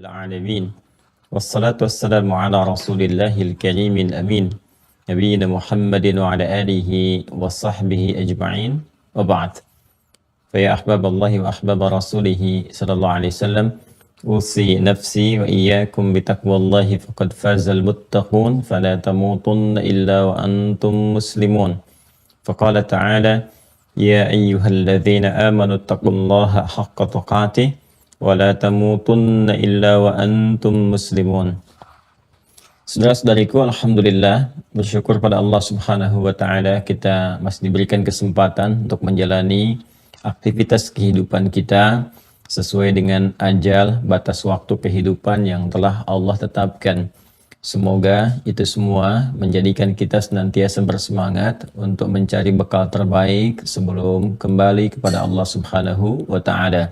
العالمين والصلاة والسلام على رسول الله الكريم الأمين نبينا محمد وعلى آله وصحبه أجمعين وبعد فيا أحباب الله وأحباب رسوله صلى الله عليه وسلم أوصي نفسي وإياكم بتقوى الله فقد فاز المتقون فلا تموتن إلا وأنتم مسلمون فقال تعالى يا أيها الذين آمنوا اتقوا الله حق تقاته ولا تموتن إلا وأنتم مسلمون. Saudara-saudariku, alhamdulillah, bersyukur pada Allah Subhanahu wa taala kita masih diberikan kesempatan untuk menjalani aktivitas kehidupan kita sesuai dengan ajal batas waktu kehidupan yang telah Allah tetapkan. Semoga itu semua menjadikan kita senantiasa bersemangat untuk mencari bekal terbaik sebelum kembali kepada Allah Subhanahu wa taala.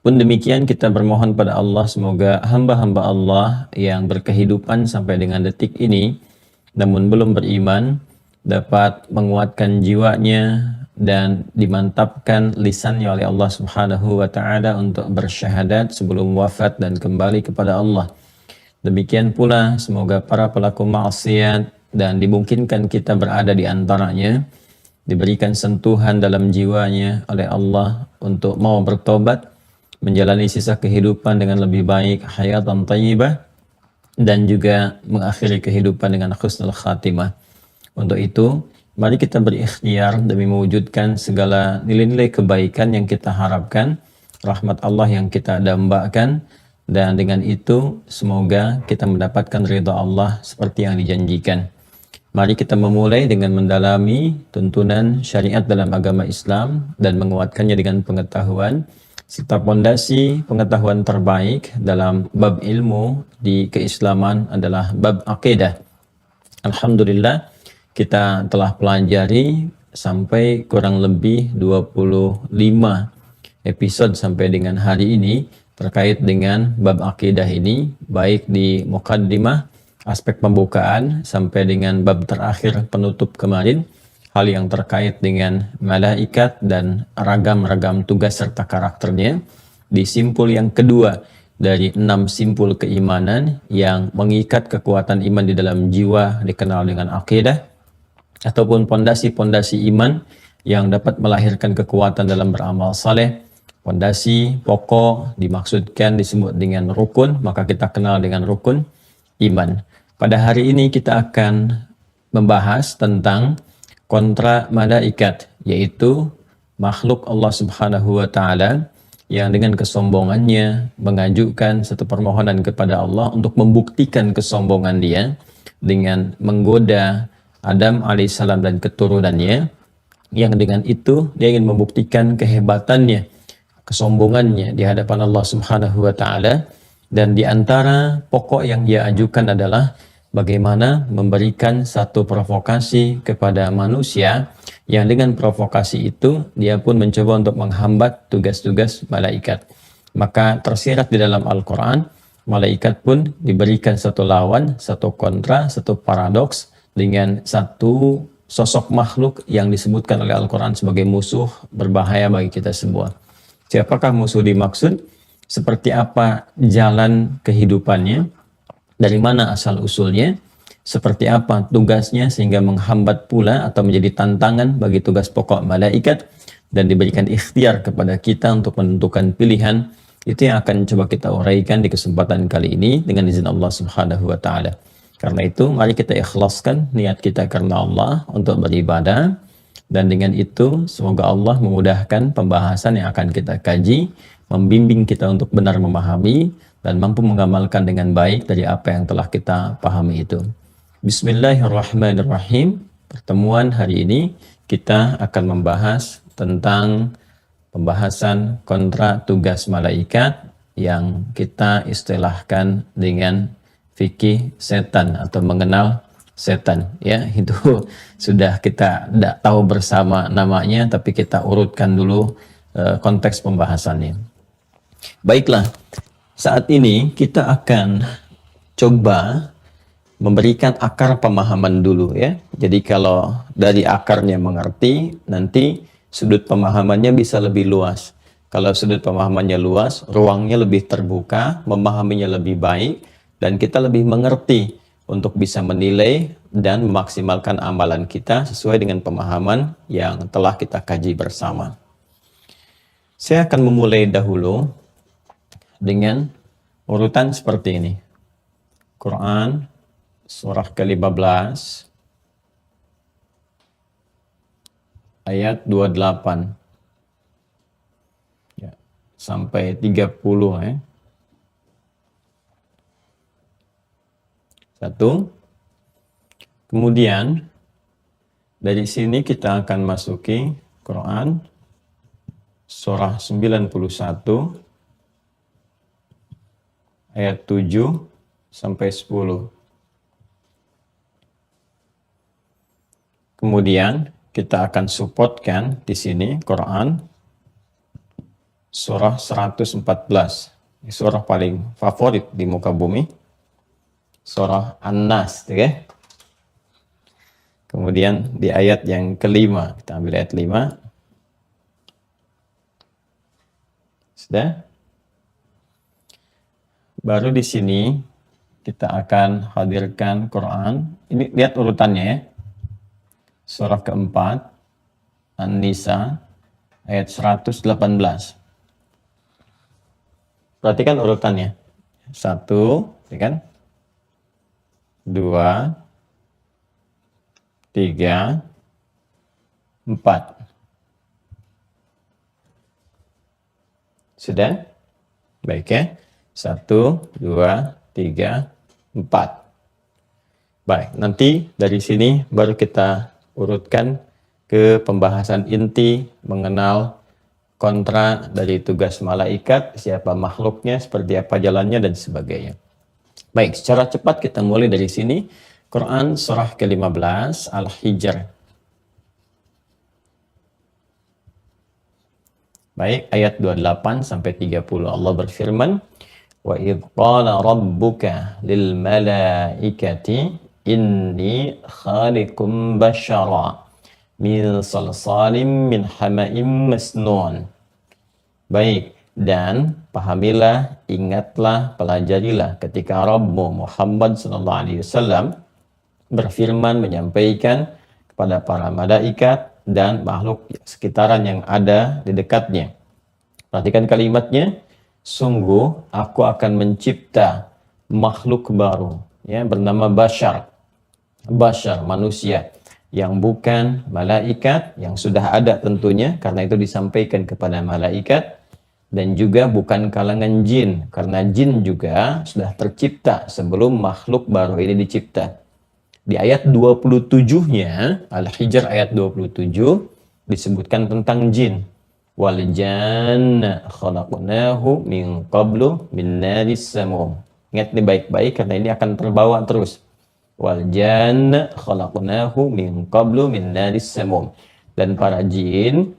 Pun demikian kita bermohon pada Allah semoga hamba-hamba Allah yang berkehidupan sampai dengan detik ini namun belum beriman dapat menguatkan jiwanya dan dimantapkan lisannya oleh Allah Subhanahu wa taala untuk bersyahadat sebelum wafat dan kembali kepada Allah. Demikian pula semoga para pelaku maksiat dan dimungkinkan kita berada di antaranya diberikan sentuhan dalam jiwanya oleh Allah untuk mau bertobat, menjalani sisa kehidupan dengan lebih baik, hayatan thayyibah, dan juga mengakhiri kehidupan dengan husnul khatimah. Untuk itu, mari kita berikhtiar demi mewujudkan segala nilai-nilai kebaikan yang kita harapkan, rahmat Allah yang kita dambakan, dan dengan itu semoga kita mendapatkan ridha Allah seperti yang dijanjikan. Mari kita memulai dengan mendalami tuntunan syariat dalam agama Islam dan menguatkannya dengan pengetahuan serta pondasi pengetahuan terbaik dalam bab ilmu di keislaman adalah bab akidah. Alhamdulillah kita telah pelajari sampai kurang lebih 25 episode sampai dengan hari ini terkait dengan bab akidah ini, baik di muqaddimah aspek pembukaan sampai dengan bab terakhir penutup kemarin, hal yang terkait dengan malaikat dan ragam-ragam tugas serta karakternya. Di simpul yang kedua dari 6 simpul keimanan yang mengikat kekuatan iman di dalam jiwa dikenal dengan akidah, ataupun pondasi-pondasi iman yang dapat melahirkan kekuatan dalam beramal saleh. Pondasi pokok dimaksudkan disebut dengan rukun, maka kita kenal dengan rukun iman. Pada hari ini kita akan membahas tentang kontra malaikat, yaitu makhluk Allah Subhanahu wa taala yang dengan kesombongannya mengajukan satu permohonan kepada Allah untuk membuktikan kesombongan dia dengan menggoda Adam alaihissalam dan keturunannya, yang dengan itu dia ingin membuktikan kehebatannya, kesombongannya di hadapan Allah Subhanahu wa taala. Dan di antara pokok yang dia ajukan adalah bagaimana memberikan satu provokasi kepada manusia yang dengan provokasi itu dia pun mencoba untuk menghambat tugas-tugas malaikat. Maka tersirat di dalam Al-Quran, malaikat pun diberikan satu lawan, satu kontra, satu paradoks dengan satu sosok makhluk yang disebutkan oleh Al-Quran sebagai musuh berbahaya bagi kita semua. Siapakah musuh dimaksud? Seperti apa jalan kehidupannya? Dari mana asal usulnya? Seperti apa tugasnya sehingga menghambat pula atau menjadi tantangan bagi tugas pokok malaikat, dan diberikan ikhtiar kepada kita untuk menentukan pilihan. Itu yang akan coba kita uraikan di kesempatan kali ini dengan izin Allah Subhanahu wa taala. Karena itu mari kita ikhlaskan niat kita karena Allah untuk beribadah, dan dengan itu semoga Allah memudahkan pembahasan yang akan kita kaji, membimbing kita untuk benar memahami dan mampu mengamalkan dengan baik dari apa yang telah kita pahami itu. Bismillahirrahmanirrahim. Pertemuan hari ini kita akan membahas tentang pembahasan kontra tugas malaikat yang kita istilahkan dengan fikih setan atau mengenal setan, ya. Itu sudah kita tidak tahu bersama namanya, tapi kita urutkan dulu konteks pembahasannya. Baiklah, saat ini kita akan coba memberikan akar pemahaman dulu, ya. Jadi kalau dari akarnya mengerti, nanti sudut pemahamannya bisa lebih luas. Kalau sudut pemahamannya luas, ruangnya lebih terbuka, memahaminya lebih baik, dan kita lebih mengerti untuk bisa menilai dan memaksimalkan amalan kita sesuai dengan pemahaman yang telah kita kaji bersama. Saya akan memulai dahulu dengan urutan seperti ini. Quran, surah ke-15, ayat 28 ya, sampai 30 ya. Satu. Kemudian dari sini kita akan masuki Quran surah 91 ayat 7 sampai 10. Kemudian kita akan supportkan di sini Quran surah 114. Surah paling favorit di muka bumi. Surah An-Nas, okay? Kemudian di ayat yang kelima, kita ambil ayat 5. Sudah? Baru di sini kita akan hadirkan Quran. Ini lihat urutannya ya. Surah keempat, An-Nisa, ayat 118. Perhatikan urutannya. 1, ya kan? 2, 3, 4. Sudah? Baik ya. 1, 2, 3, 4. Baik, nanti dari sini baru kita urutkan ke pembahasan inti mengenal kontra dari tugas malaikat, siapa makhluknya, seperti apa jalannya, dan sebagainya. Baik, secara cepat kita mulai dari sini. Quran surah ke-15 Al-Hijr. Baik, ayat 28 sampai 30 Allah berfirman, "Wa idh qala rabbuka lil malaikati inni khaliqum basyara min salsalim min hama'im masnun." Baik, dan pahamilah, ingatlah, pelajarilah ketika Rabbu Muhammad SAW berfirman menyampaikan kepada para malaikat dan makhluk sekitaran yang ada di dekatnya. Perhatikan kalimatnya, sungguh aku akan mencipta makhluk baru ya bernama Bashar. Bashar, manusia yang bukan malaikat, yang sudah ada tentunya karena itu disampaikan kepada malaikat, dan juga bukan kalangan jin karena jin juga sudah tercipta sebelum makhluk baru ini dicipta. Di ayat 27-nya, Al-Hijr ayat 27 disebutkan tentang jin. Wal janna khalaqnahu min qablu min naris samum. Ingat ini baik-baik karena ini akan terbawa terus. Wal janna khalaqnahu min qablu min naris samum. Dan para jin,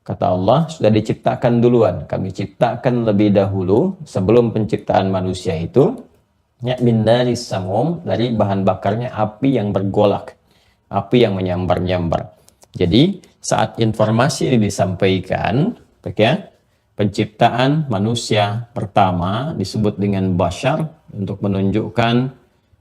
kata Allah, sudah diciptakan duluan. Kami ciptakan lebih dahulu sebelum penciptaan manusia itu. Ya, min naris samum, dari bahan bakarnya api yang bergolak, api yang menyambar-nyambar. Jadi saat informasi ini disampaikan, ya, penciptaan manusia pertama disebut dengan Bashar untuk menunjukkan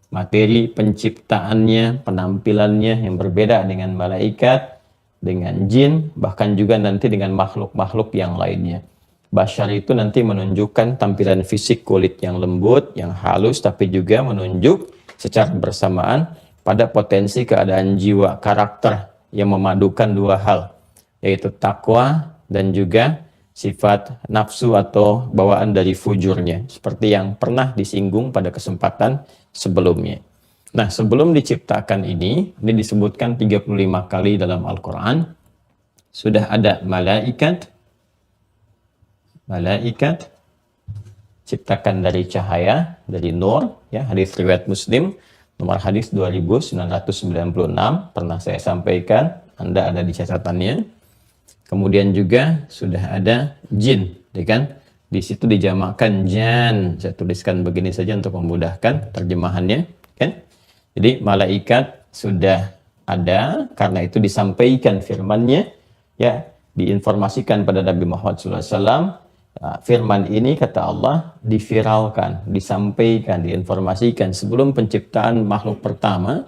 materi penciptaannya, penampilannya yang berbeda dengan malaikat, dengan jin, bahkan juga nanti dengan makhluk-makhluk yang lainnya. Bashar itu nanti menunjukkan tampilan fisik kulit yang lembut, yang halus, tapi juga menunjuk secara bersamaan pada potensi keadaan jiwa, karakter yang memadukan dua hal, yaitu takwa dan juga sifat nafsu atau bawaan dari fujurnya, seperti yang pernah disinggung pada kesempatan sebelumnya. Nah, sebelum diciptakan ini disebutkan 35 kali dalam Al-Quran, sudah ada malaikat ciptakan dari cahaya, dari nur, ya, hadis riwayat Muslim, nomor hadis 2996, pernah saya sampaikan, Anda ada di catatannya. Kemudian juga sudah ada jin, ya kan? Di situ dijamakkan jan. Saya tuliskan begini saja untuk memudahkan terjemahannya, kan? Jadi malaikat sudah ada, karena itu disampaikan firman-Nya, ya, diinformasikan pada Nabi Muhammad SAW. Firman ini, kata Allah, diviralkan, disampaikan, diinformasikan sebelum penciptaan makhluk pertama,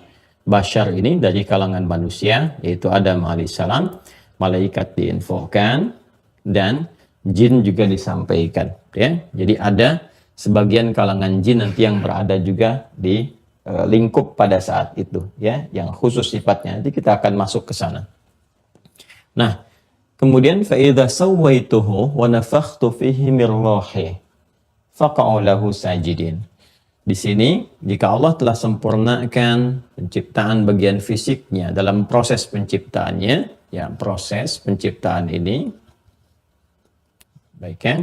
Bashar ini dari kalangan manusia, yaitu Adam alaihissalam. Malaikat diinfokan dan jin juga disampaikan. Ya, jadi ada sebagian kalangan jin nanti yang berada juga di lingkup pada saat itu, ya, yang khusus sifatnya. Nanti kita akan masuk ke sana. Nah, kemudian فَإِذَا سَوَّيْتُهُ وَنَفَخْتُ فِيهِ مِنْ رُوحِي فَقَعُوا لَهُ سَاجِدِينَ. Di sini, jika Allah telah sempurnakan penciptaan bagian fisiknya dalam proses penciptaannya, ya, proses penciptaan ini, baik kan?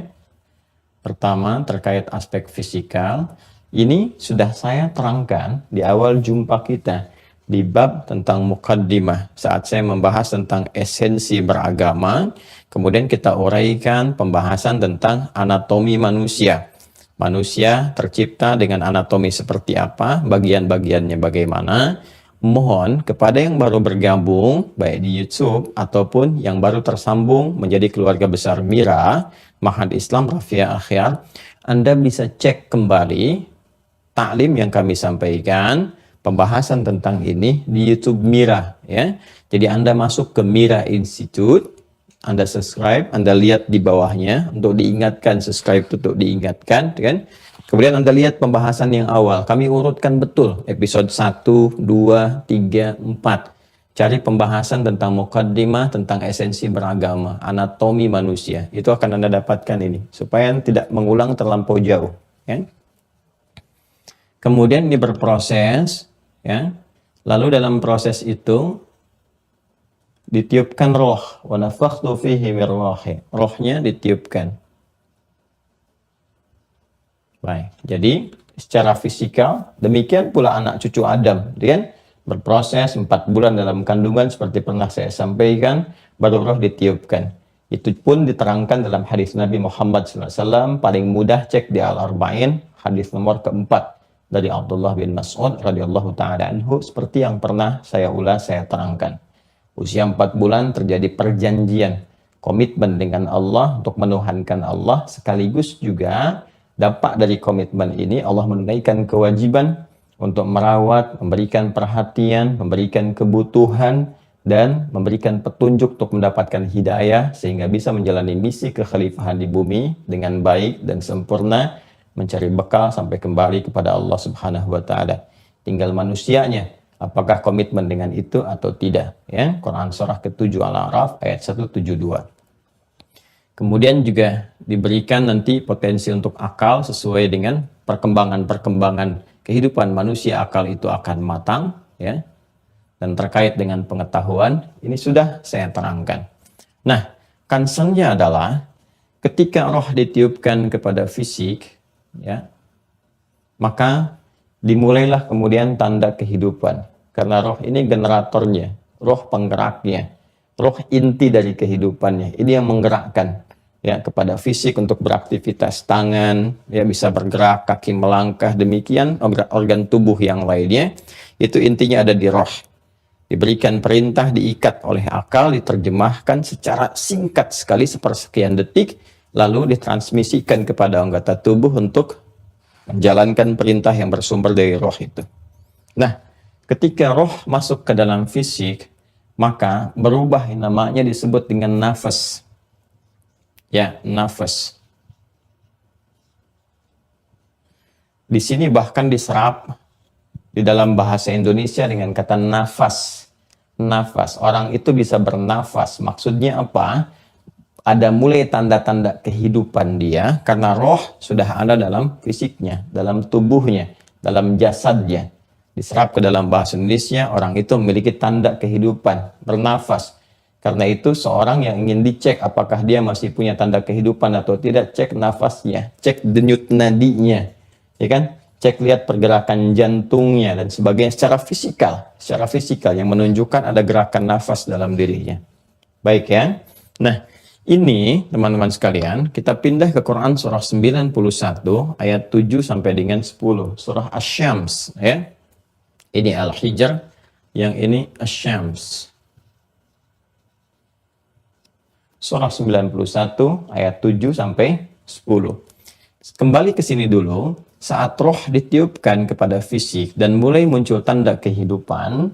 Pertama, terkait aspek fisikal, ini sudah saya terangkan di awal jumpa kita di bab tentang mukaddimah saat saya membahas tentang esensi beragama. Kemudian kita uraikan pembahasan tentang anatomi manusia. Manusia tercipta dengan anatomi seperti apa, bagian-bagiannya bagaimana. Mohon kepada yang baru bergabung baik di YouTube ataupun yang baru tersambung menjadi keluarga besar Mira Ma'had Islam Rafia Akhyar, Anda bisa cek kembali taklim yang kami sampaikan, pembahasan tentang ini di YouTube Mira, ya. Jadi Anda masuk ke Mira Institute, Anda subscribe, Anda lihat di bawahnya untuk diingatkan, subscribe untuk diingatkan, kan? Kemudian Anda lihat pembahasan yang awal, kami urutkan betul episode 1, 2, 3, 4. Cari pembahasan tentang mukaddimah, tentang esensi beragama, anatomi manusia. Itu akan Anda dapatkan ini supaya tidak mengulang terlampau jauh, ya. Kemudian ini berproses, ya. Lalu dalam proses itu ditiupkan roh, wa nafakhtu fihi min ruhi. Rohnya ditiupkan. Baik. Jadi secara fisikal demikian pula anak cucu Adam, kan? Berproses 4 bulan dalam kandungan seperti pernah saya sampaikan, baru roh ditiupkan. Itu pun diterangkan dalam hadis Nabi Muhammad SAW, paling mudah cek di Al-Arba'in, hadis nomor keempat dari Abdullah bin Mas'ud radhiyallahu ta'ala anhu, seperti yang pernah saya ulas, saya terangkan. Usia 4 bulan terjadi perjanjian, komitmen dengan Allah untuk menuhankan Allah, sekaligus juga dampak dari komitmen ini Allah menunaikan kewajiban untuk merawat, memberikan perhatian, memberikan kebutuhan, dan memberikan petunjuk untuk mendapatkan hidayah sehingga bisa menjalani misi kekhalifahan di bumi dengan baik dan sempurna, mencari bekal sampai kembali kepada Allah Subhanahu wa taala. Tinggal manusianya apakah komitmen dengan itu atau tidak, ya. Quran surah ke-7 Al-A'raf ayat 172. Kemudian juga diberikan nanti potensi untuk akal sesuai dengan perkembangan kehidupan manusia, akal itu akan matang, ya. Dan terkait dengan pengetahuan, ini sudah saya terangkan. Nah, concern-nya adalah ketika roh ditiupkan kepada fisik, ya, maka dimulailah kemudian tanda kehidupan. Karena roh ini generatornya, roh penggeraknya, roh inti dari kehidupannya. Ini yang menggerakkan, ya, kepada fisik untuk beraktivitas, tangan, ya, bisa bergerak, kaki melangkah, demikian organ tubuh yang lainnya. Itu intinya ada di roh. Diberikan perintah, diikat oleh akal, diterjemahkan secara singkat sekali sepersekian detik, lalu ditransmisikan kepada anggota tubuh untuk menjalankan perintah yang bersumber dari roh itu. Nah, ketika roh masuk ke dalam fisik, maka berubah, namanya disebut dengan nafas. Ya, nafas. Di sini bahkan diserap di dalam bahasa Indonesia dengan kata nafas. Nafas. Orang itu bisa bernafas. Maksudnya apa? Ada mulai tanda-tanda kehidupan dia karena roh sudah ada dalam fisiknya, dalam tubuhnya, dalam jasadnya. Diserap ke dalam bahasa Indonesia, orang itu memiliki tanda kehidupan, bernafas. Karena itu seorang yang ingin dicek apakah dia masih punya tanda kehidupan atau tidak, cek nafasnya, cek denyut nadinya, ya kan? Cek lihat pergerakan jantungnya dan sebagainya secara fisikal yang menunjukkan ada gerakan nafas dalam dirinya. Baik, ya. Nah, ini teman-teman sekalian, kita pindah ke Quran surah 91 ayat 7 sampai dengan 10, surah Asy-Syams, ya. Ini Al-Hijr, yang ini Asy-Syams. surah 91 ayat 7 sampai 10. Kembali ke sini dulu, saat roh ditiupkan kepada fisik dan mulai muncul tanda kehidupan,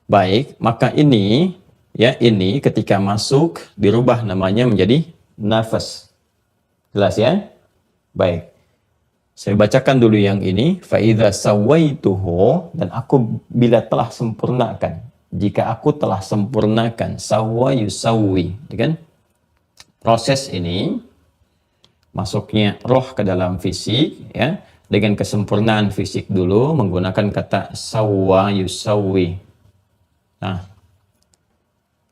baik, maka ini ketika masuk dirubah namanya menjadi nafas. Jelas ya? Baik. Saya bacakan dulu yang ini, fa idza sawaituhu, dan aku bila telah sempurnakan. Jika aku telah sempurnakan, sawwa yusawwi, kan? Proses ini masuknya roh ke dalam fisik, ya, dengan kesempurnaan fisik dulu menggunakan kata sawwa yusawwi. Nah,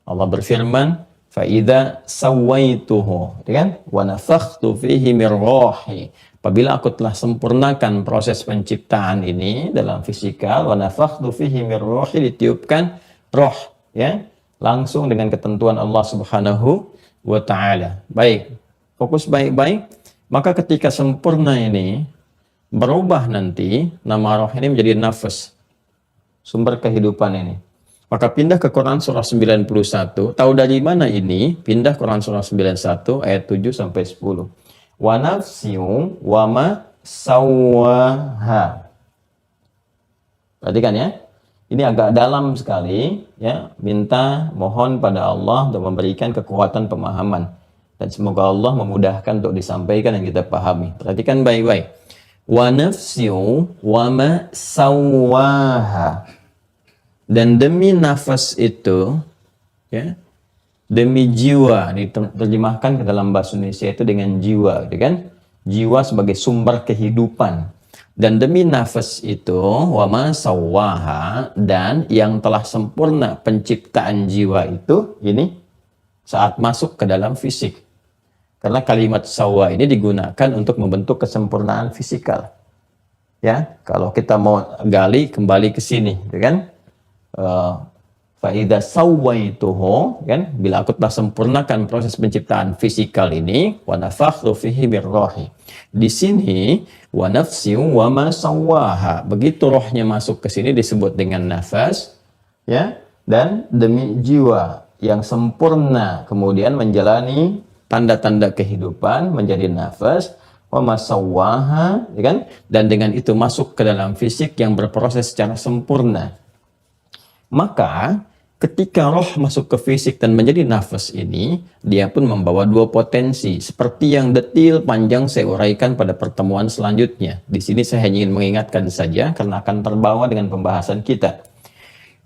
Allah berfirman, fa idza sawaituhu, kan? Wa nafakhtu fihi min ruhi. Apabila aku telah sempurnakan proses penciptaan ini dalam fisikal, wa nafakhtu fihi min ruhi, ditiupkan roh, ya, langsung dengan ketentuan Allah Subhanahu wa taala. Baik. Fokus baik-baik. Maka ketika sempurna ini berubah nanti nama roh ini menjadi nafas, sumber kehidupan ini. Maka pindah ke Quran surah 91. Tahu dari mana ini? Pindah Quran surah 91 ayat 7 sampai 10. Wa nafsiu wa ma sawwaha. Perhatikan ya. Ini agak dalam sekali, ya. Mohon pada Allah untuk memberikan kekuatan pemahaman, dan semoga Allah memudahkan untuk disampaikan dan kita pahami. Perhatikan baik-baik. Wa nafsiu wa ma sawwaha. Dan demi nafas itu, ya, demi jiwa, diterjemahkan ke dalam bahasa Indonesia itu dengan jiwa, gitu kan? Jiwa sebagai sumber kehidupan. Dan demi nafas itu, wa ma sawwaha, dan yang telah sempurna penciptaan jiwa itu, ini saat masuk ke dalam fisik. Karena kalimat sawwa ini digunakan untuk membentuk kesempurnaan fisikal. Ya, kalau kita mau gali kembali ke sini, gitu kan? Fa idza sawaituhu, kan, bila aku telah sempurnakan proses penciptaan fisikal ini, wa nafakhtu fihi min ruhi. Di sini wa nafsi wa ma sawwaha, begitu rohnya masuk ke sini disebut dengan nafas, ya, dan demi jiwa yang sempurna kemudian menjalani tanda-tanda kehidupan menjadi nafas, wa ma sawwaha, ya kan, dan dengan itu masuk ke dalam fisik yang berproses secara sempurna. Maka ketika roh masuk ke fisik dan menjadi nafas ini, dia pun membawa dua potensi, seperti yang detil panjang saya uraikan pada pertemuan selanjutnya. Di sini saya hanya ingin mengingatkan saja karena akan terbawa dengan pembahasan kita.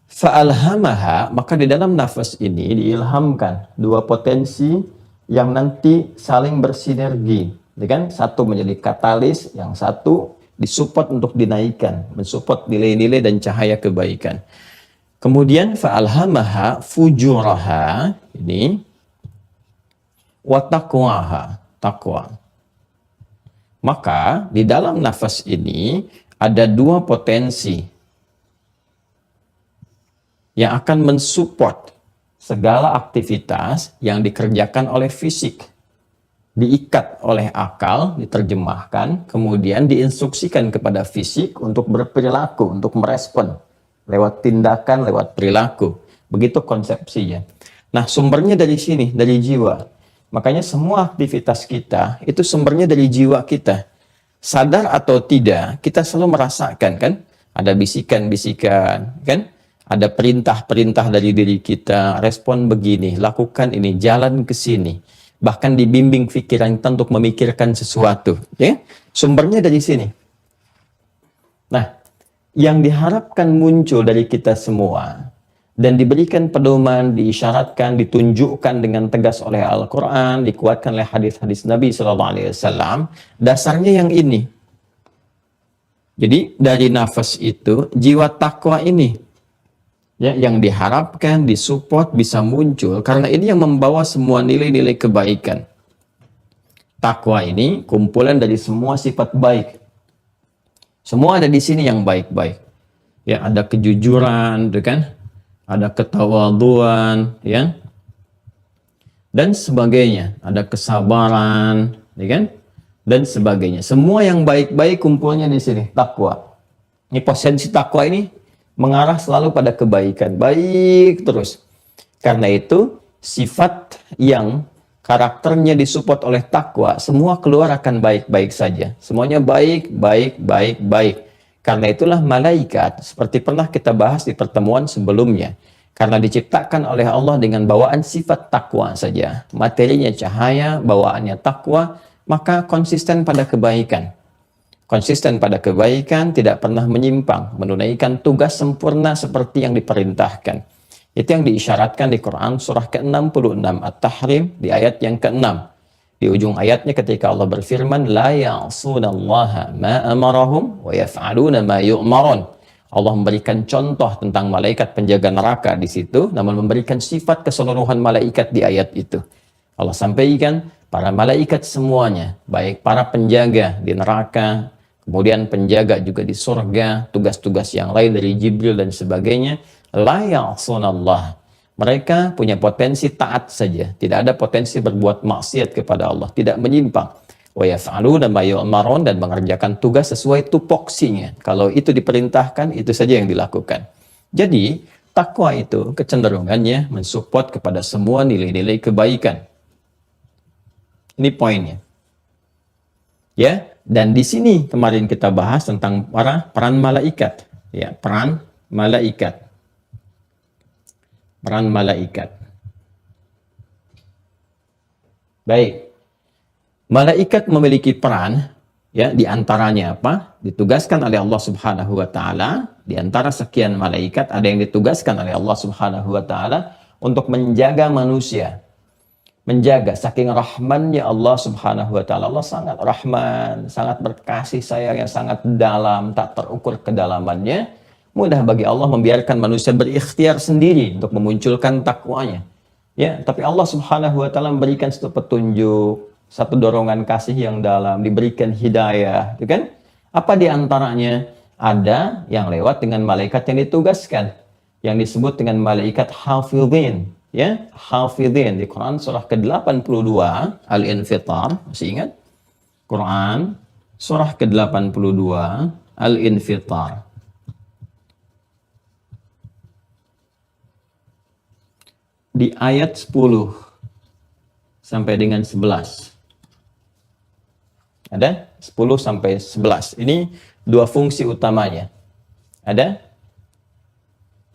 Fa'alhamaha, maka di dalam nafas ini diilhamkan dua potensi yang nanti saling bersinergi, kan? Satu menjadi katalis, yang satu disupport untuk dinaikkan, mensupport nilai-nilai dan cahaya kebaikan. Kemudian fa'alhamaha fujuraha, ini, wa taqwaha, taqwa. Maka di dalam nafas ini ada dua potensi yang akan mensupport segala aktivitas yang dikerjakan oleh fisik. Diikat oleh akal, diterjemahkan, kemudian diinstruksikan kepada fisik untuk berperilaku, untuk merespon lewat tindakan, lewat perilaku. Begitu konsepsinya. Nah, sumbernya dari sini, dari jiwa. Makanya semua aktivitas kita itu sumbernya dari jiwa kita. Sadar atau tidak, kita selalu merasakan, kan? Ada bisikan-bisikan, kan? Ada perintah-perintah dari diri kita, respon begini, lakukan ini, jalan ke sini. Bahkan dibimbing pikiran kita untuk memikirkan sesuatu, ya? Sumbernya dari sini. Nah, yang diharapkan muncul dari kita semua dan diberikan pedoman, diisyaratkan, ditunjukkan dengan tegas oleh Al-Quran, dikuatkan oleh hadis-hadis Nabi SAW, dasarnya yang ini. Jadi dari nafas itu, jiwa takwa ini, ya, yang diharapkan, disupport, bisa muncul, karena ini yang membawa semua nilai-nilai kebaikan. Takwa ini kumpulan dari semua sifat baik. Semua ada di sini yang baik-baik. Ya, ada kejujuran, kan? Ada ketawaduan, ya, dan sebagainya. Ada kesabaran, ya kan? Dan sebagainya. Semua yang baik-baik kumpulnya di sini, takwa. Ini potensi takwa ini mengarah selalu pada kebaikan, baik terus. Karena itu sifat yang karakternya disupport oleh takwa, semua keluar akan baik-baik saja. Semuanya baik, baik, baik, baik. Karena itulah malaikat, seperti pernah kita bahas di pertemuan sebelumnya, karena diciptakan oleh Allah dengan bawaan sifat takwa saja. Materinya cahaya, bawaannya takwa, maka konsisten pada kebaikan. Konsisten pada kebaikan, tidak pernah menyimpang, menunaikan tugas sempurna seperti yang diperintahkan. Itu yang diisyaratkan di Quran surah ke-66 At-Tahrim di ayat yang ke-6. Di ujung ayatnya ketika Allah berfirman, la ya'sunallaha ma amarahum wa yaf'aluna ma yu'marun. Allah memberikan contoh tentang malaikat penjaga neraka di situ, namun memberikan sifat keseluruhan malaikat di ayat itu. Allah sampaikan, para malaikat semuanya, baik para penjaga di neraka, kemudian penjaga juga di surga, tugas-tugas yang lain dari Jibril dan sebagainya, la ya'sunallah. Mereka punya potensi taat saja, tidak ada potensi berbuat maksiat kepada Allah, tidak menyimpang. Wa yaf'aluna ma yu'marun, dan mengerjakan tugas sesuai tupoksinya. Kalau itu diperintahkan, itu saja yang dilakukan. Jadi, takwa itu kecenderungannya mensupport kepada semua nilai-nilai kebaikan. Ini poinnya. Ya, dan di sini kemarin kita bahas tentang peran malaikat. Ya, peran malaikat. Peran malaikat. Baik. Malaikat memiliki peran, ya, di antaranya apa? Ditugaskan oleh Allah Subhanahu wa taala, di antara sekian malaikat ada yang ditugaskan oleh Allah Subhanahu wa taala untuk menjaga manusia. Menjaga, saking rahmannya Allah Subhanahu wa taala. Allah sangat rahman, sangat berkasih sayang yang sangat dalam, tak terukur kedalamannya. Mudah bagi Allah membiarkan manusia berikhtiar sendiri untuk memunculkan takwanya. Ya, tapi Allah Subhanahu wa taala memberikan satu petunjuk, satu dorongan kasih yang dalam, diberikan hidayah, gitu kan? Apa di antaranya? Ada yang lewat dengan malaikat yang ditugaskan, yang disebut dengan malaikat hafidhin, ya, hafidhin di Quran surah ke-82 Al-Infitar, masih ingat? Quran surah ke-82 Al-Infitar. Di ayat 10 sampai dengan 11. Ada? 10 sampai 11. Ini dua fungsi utamanya. Ada?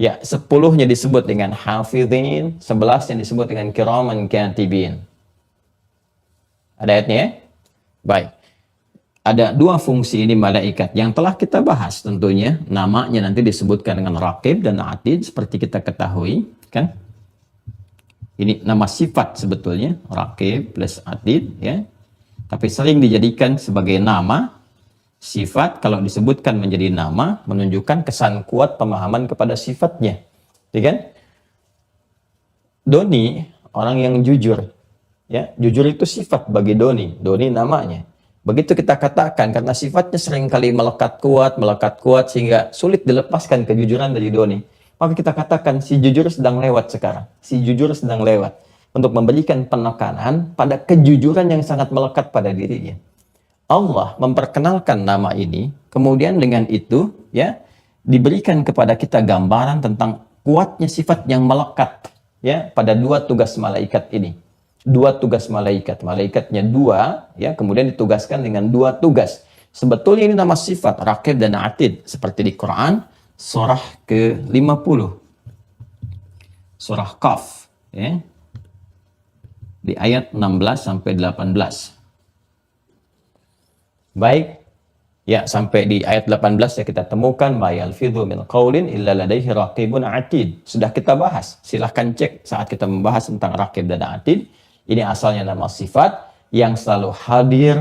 Ya, 10-nya disebut dengan hafidhin, 11 yang disebut dengan kiraman katibin. Ada ayatnya ya? Baik. Ada dua fungsi ini malaikat yang telah kita bahas tentunya. Namanya nanti disebutkan dengan raqib dan atid seperti kita ketahui, kan? Ini nama sifat sebetulnya, raqib plus atid, ya. Tapi sering dijadikan sebagai nama. Sifat kalau disebutkan menjadi nama menunjukkan kesan kuat pemahaman kepada sifatnya, ya kan? Doni, orang yang jujur, ya, jujur itu sifat bagi Doni. Doni namanya. Begitu kita katakan karena sifatnya seringkali melekat kuat sehingga sulit dilepaskan kejujuran dari Doni. Maka kita katakan si jujur sedang lewat sekarang. Si jujur sedang lewat. Untuk memberikan penekanan pada kejujuran yang sangat melekat pada dirinya. Allah memperkenalkan nama ini. Kemudian dengan itu, ya, diberikan kepada kita gambaran tentang kuatnya sifat yang melekat, ya, pada dua tugas malaikat ini. Dua tugas malaikat. Malaikatnya dua, ya, kemudian ditugaskan dengan dua tugas. Sebetulnya ini nama sifat, raqib dan atid. Seperti di Quran, surah ke-50. Surah Qaf, ya. Di ayat 16 sampai 18. Baik. Ya, sampai di ayat 18 ya kita temukan ma yalfidhu min qaulin illa ladaihi raqibun atid. Sudah kita bahas. Silahkan cek saat kita membahas tentang raqib dan atid. Ini asalnya nama sifat yang selalu hadir,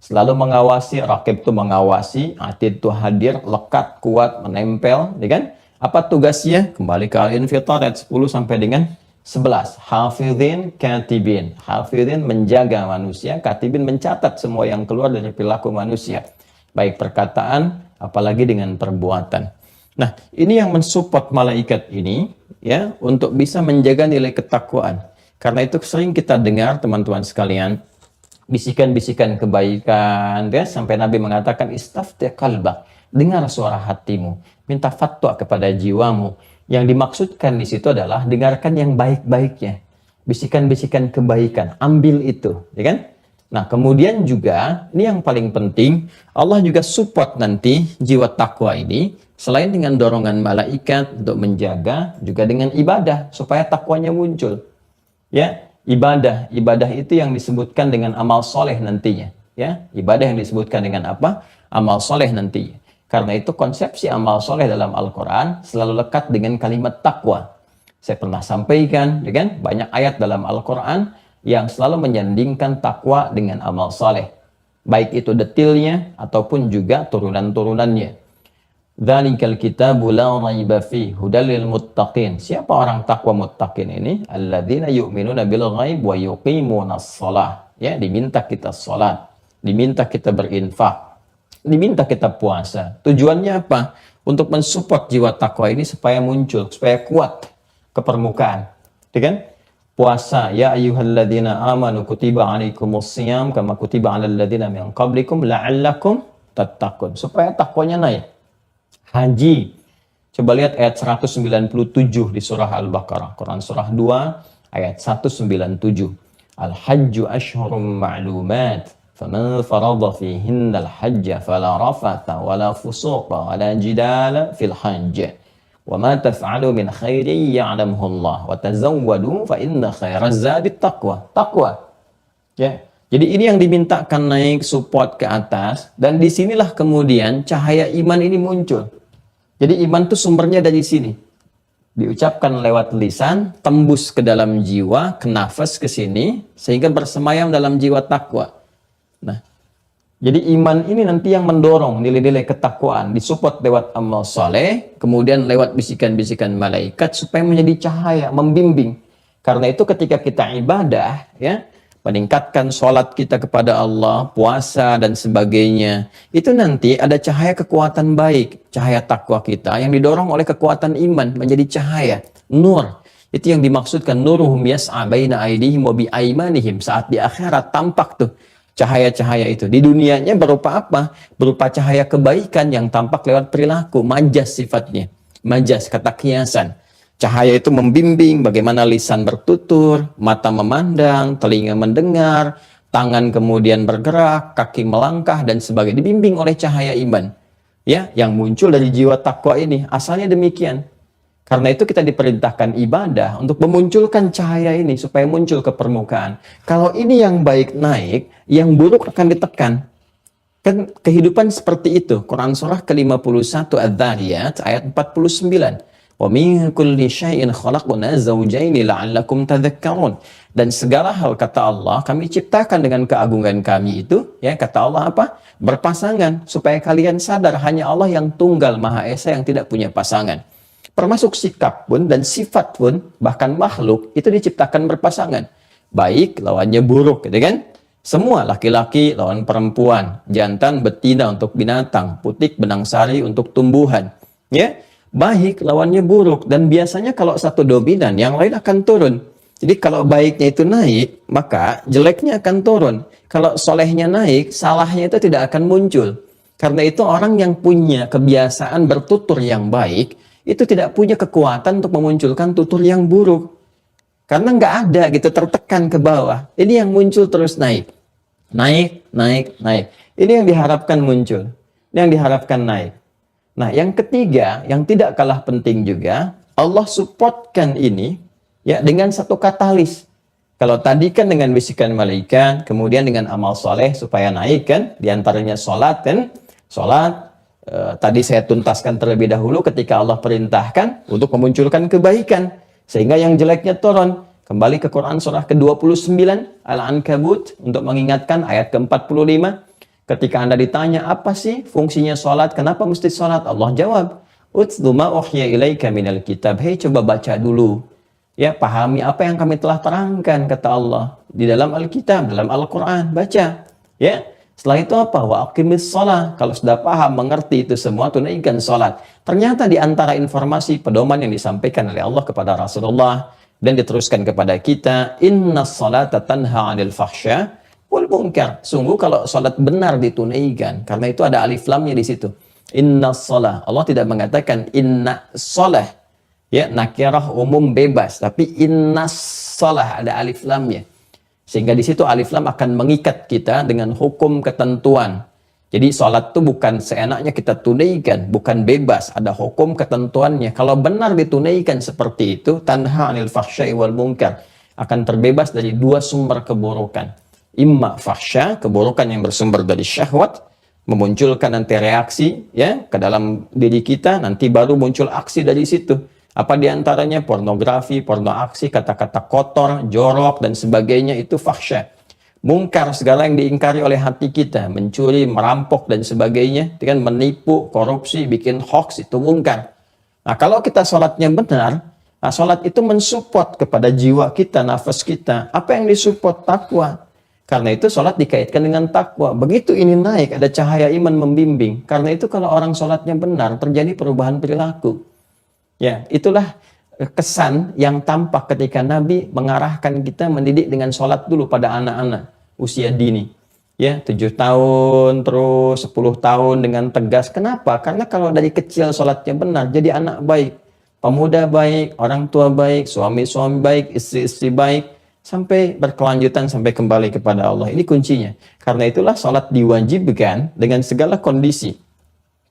selalu mengawasi. Raqib itu mengawasi, atid itu hadir, lekat, kuat, menempel, ya kan? Apa tugasnya? Kembali ke Al-Infitar ayat 10 sampai dengan 11. Hafidhin katibin. Hafidhin menjaga manusia, katibin mencatat semua yang keluar dari perilaku manusia. Baik perkataan, apalagi dengan perbuatan. Nah, ini yang mensupport malaikat ini, ya, untuk bisa menjaga nilai ketakwaan. Karena itu sering kita dengar, teman-teman sekalian, bisikan-bisikan kebaikan, ya, sampai Nabi mengatakan, istafti qalbak, dengar suara hatimu, minta fatwa kepada jiwamu. Yang dimaksudkan di situ adalah dengarkan yang baik-baiknya. bisikan-bisikan kebaikan, ambil itu, ya kan? Nah, kemudian juga ini yang paling penting, Allah juga support nanti jiwa takwa ini selain dengan dorongan malaikat untuk menjaga, juga dengan ibadah supaya takwanya muncul. Ya, ibadah itu yang disebutkan dengan amal soleh nantinya. Ya, ibadah yang disebutkan dengan apa? Amal soleh nantinya. Karena itu konsepsi amal soleh dalam Al-Quran selalu lekat dengan kalimat takwa. Saya pernah sampaikan, ya kan? Banyak ayat dalam Al-Quran yang selalu menyandingkan takwa dengan amal soleh. Baik itu detilnya ataupun juga turunan-turunannya. Dzalikal kitabu la raiba fihi hudal lil muttaqin. Siapa orang takwa muttaqin ini? Alladzina yu'minuna bil ghaib wa yuqimunas shalah. Ya, diminta kita salat, diminta kita berinfak, diminta kita puasa. Tujuannya apa? Untuk mensupport jiwa takwa ini supaya muncul, supaya kuat ke permukaan. Ya kan? Puasa, ya ayyuhalladzina amanu kutiba alaikumus shiyam kama kutiba alal ladzina min qablikum la'allakum tattaqun. Supaya takwanya naik. Haji, coba lihat ayat 197 di surah Al-Baqarah, Quran surah 2 ayat 197. Al-hajju ashhurum ma'lumat faman farada fihinna al-hajja fala rafatha wala fusuqa wala jidala fil hajj wa ma taf'alu min khairin ya'lamhu Allah wa tazawwadu fa inna khairaz zadi taqwa. Takwa. Ya. Jadi ini yang dimintakan naik support ke atas, dan disinilah kemudian cahaya iman ini muncul. Jadi iman itu sumbernya dari sini. Diucapkan lewat lisan, tembus ke dalam jiwa, ke nafas ke sini, sehingga bersemayam dalam jiwa takwa. Nah, jadi iman ini nanti yang mendorong nilai-nilai ketakwaan, disupport lewat amal soleh, kemudian lewat bisikan-bisikan malaikat supaya menjadi cahaya, membimbing. Karena itu ketika kita ibadah, ya, meningkatkan sholat kita kepada Allah, puasa dan sebagainya, itu nanti ada cahaya kekuatan baik, cahaya takwa kita yang didorong oleh kekuatan iman menjadi cahaya, nur. Itu yang dimaksudkan nuruhum yas'a baina aydihim wa bi aymanihim. Saat di akhirat tampak tuh cahaya-cahaya itu. Di dunianya berupa apa? Berupa cahaya kebaikan yang tampak lewat perilaku, majas sifatnya. Majas, kata kiasan. Cahaya itu membimbing bagaimana lisan bertutur, mata memandang, telinga mendengar, tangan kemudian bergerak, kaki melangkah dan sebagainya. Dibimbing oleh cahaya iman. Ya, yang muncul dari jiwa takwa ini. Asalnya demikian. Karena itu kita diperintahkan ibadah untuk memunculkan cahaya ini supaya muncul ke permukaan. Kalau ini yang baik naik, yang buruk akan ditekan. Kan kehidupan seperti itu. Quran surah ke-51 Adz-Dzariyat ayat 49. Wa min kulli syai'in khalaqna zawjaini la'allakum tadhakkarun. Dan segala hal, kata Allah, kami ciptakan dengan keagungan kami itu, ya, kata Allah apa? Berpasangan, supaya kalian sadar hanya Allah yang tunggal Maha Esa yang tidak punya pasangan. Termasuk sikap pun dan sifat pun, bahkan makhluk itu diciptakan berpasangan. Baik lawannya buruk, gitu kan? Semua laki-laki lawan perempuan, jantan betina untuk binatang, putik benang sari untuk tumbuhan, ya. Baik lawannya buruk, dan biasanya kalau satu dominan yang lain akan turun. Jadi kalau baiknya itu naik, maka jeleknya akan turun. Kalau solehnya naik, salahnya itu tidak akan muncul. Karena itu orang yang punya kebiasaan bertutur yang baik itu tidak punya kekuatan untuk memunculkan tutur yang buruk, karena nggak ada gitu, tertekan ke bawah. Ini yang muncul terus naik, naik. Ini yang diharapkan muncul, ini yang diharapkan naik. Nah, yang ketiga, yang tidak kalah penting juga, Allah supportkan ini ya dengan satu katalis. Kalau tadi kan dengan bisikan malaikat, kemudian dengan amal soleh supaya naik kan, diantaranya sholat kan, sholat. Tadi saya tuntaskan terlebih dahulu ketika Allah perintahkan untuk memunculkan kebaikan, sehingga yang jeleknya turun. Kembali ke Quran surah ke-29 Al-Ankabut untuk mengingatkan ayat ke-45. Ketika Anda ditanya, apa sih fungsinya sholat? Kenapa mesti sholat? Allah jawab, Utlu ma uhiya ilaika minal kitab. Hei, coba baca dulu. Ya, pahami apa yang kami telah terangkan, kata Allah. Di dalam Alkitab, dalam Al-Quran. Baca. Ya, setelah itu apa? Wa aqimis sholat. Kalau sudah paham, mengerti itu semua, tunaikan sholat. Ternyata di antara informasi pedoman yang disampaikan oleh Allah kepada Rasulullah, dan diteruskan kepada kita, Inna sholata tanha 'anil fahsya wal munkar. Sungguh kalau salat benar ditunaikan, karena itu ada alif lamnya di situ. Inna shalah. Allah tidak mengatakan inna shalah. Ya, nakirah umum bebas, tapi inna salah, ada alif lamnya. Sehingga di situ alif lam akan mengikat kita dengan hukum ketentuan. Jadi sholat itu bukan seenaknya kita tunaikan, bukan bebas, ada hukum ketentuannya. Kalau benar ditunaikan seperti itu, tanha 'anil fahsya'i wal munkar, akan terbebas dari dua sumber keburukan. Imma fahsya, keburukan yang bersumber dari syahwat, memunculkan nanti reaksi ya ke dalam diri kita, nanti baru muncul aksi dari situ. Apa diantaranya? Pornografi, porno aksi, kata-kata kotor, jorok, dan sebagainya, itu fahsya. Mungkar, segala yang diingkari oleh hati kita, mencuri, merampok, dan sebagainya, kan menipu, korupsi, bikin hoax, itu mungkar. Nah, kalau kita sholatnya benar, nah, sholat itu mensupport kepada jiwa kita, nafas kita. Apa yang disupport? Takwa. Karena itu sholat dikaitkan dengan takwa. Begitu ini naik, ada cahaya iman membimbing. Karena itu kalau orang sholatnya benar, terjadi perubahan perilaku. Ya, itulah kesan yang tampak ketika Nabi mengarahkan kita mendidik dengan sholat dulu pada anak-anak usia dini. Ya, 7 tahun, terus 10 tahun dengan tegas. Kenapa? Karena kalau dari kecil sholatnya benar, jadi anak baik. Pemuda baik, orang tua baik, suami-suami baik, istri-istri baik, sampai berkelanjutan, sampai kembali kepada Allah. Ini kuncinya. Karena itulah sholat diwajibkan dengan segala kondisi.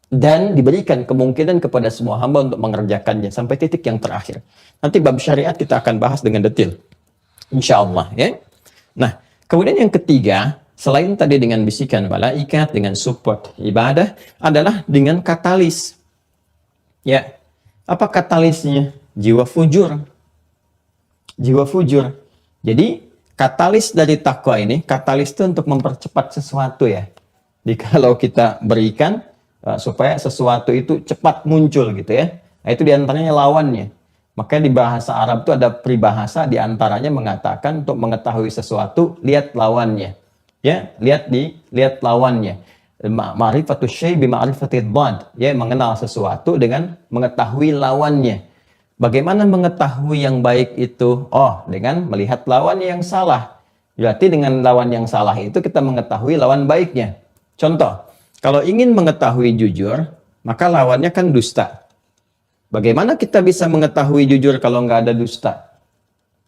Dan diberikan kemungkinan kepada semua hamba untuk mengerjakannya sampai titik yang terakhir. Nanti bab syariat kita akan bahas dengan detail, insya Allah ya. Nah, kemudian yang ketiga, selain tadi dengan bisikan malaikat, dengan support ibadah, adalah dengan katalis. Ya, apa katalisnya? Jiwa fujur. Jiwa fujur. Jadi katalis dari takwa ini, katalis itu untuk mempercepat sesuatu ya. Jadi kalau kita berikan supaya sesuatu itu cepat muncul gitu ya. Nah, itu diantaranya lawannya. Makanya di bahasa Arab itu ada peribahasa diantaranya mengatakan untuk mengetahui sesuatu, lihat lawannya. Ya, lihat lawannya. Ma'rifatus syai' bi ma'rifatid dhad. Ya, mengenal sesuatu dengan mengetahui lawannya. Bagaimana mengetahui yang baik itu? Oh, dengan melihat lawannya yang salah. Berarti dengan lawan yang salah itu kita mengetahui lawan baiknya. Contoh, kalau ingin mengetahui jujur, maka lawannya kan dusta. Bagaimana kita bisa mengetahui jujur kalau nggak ada dusta?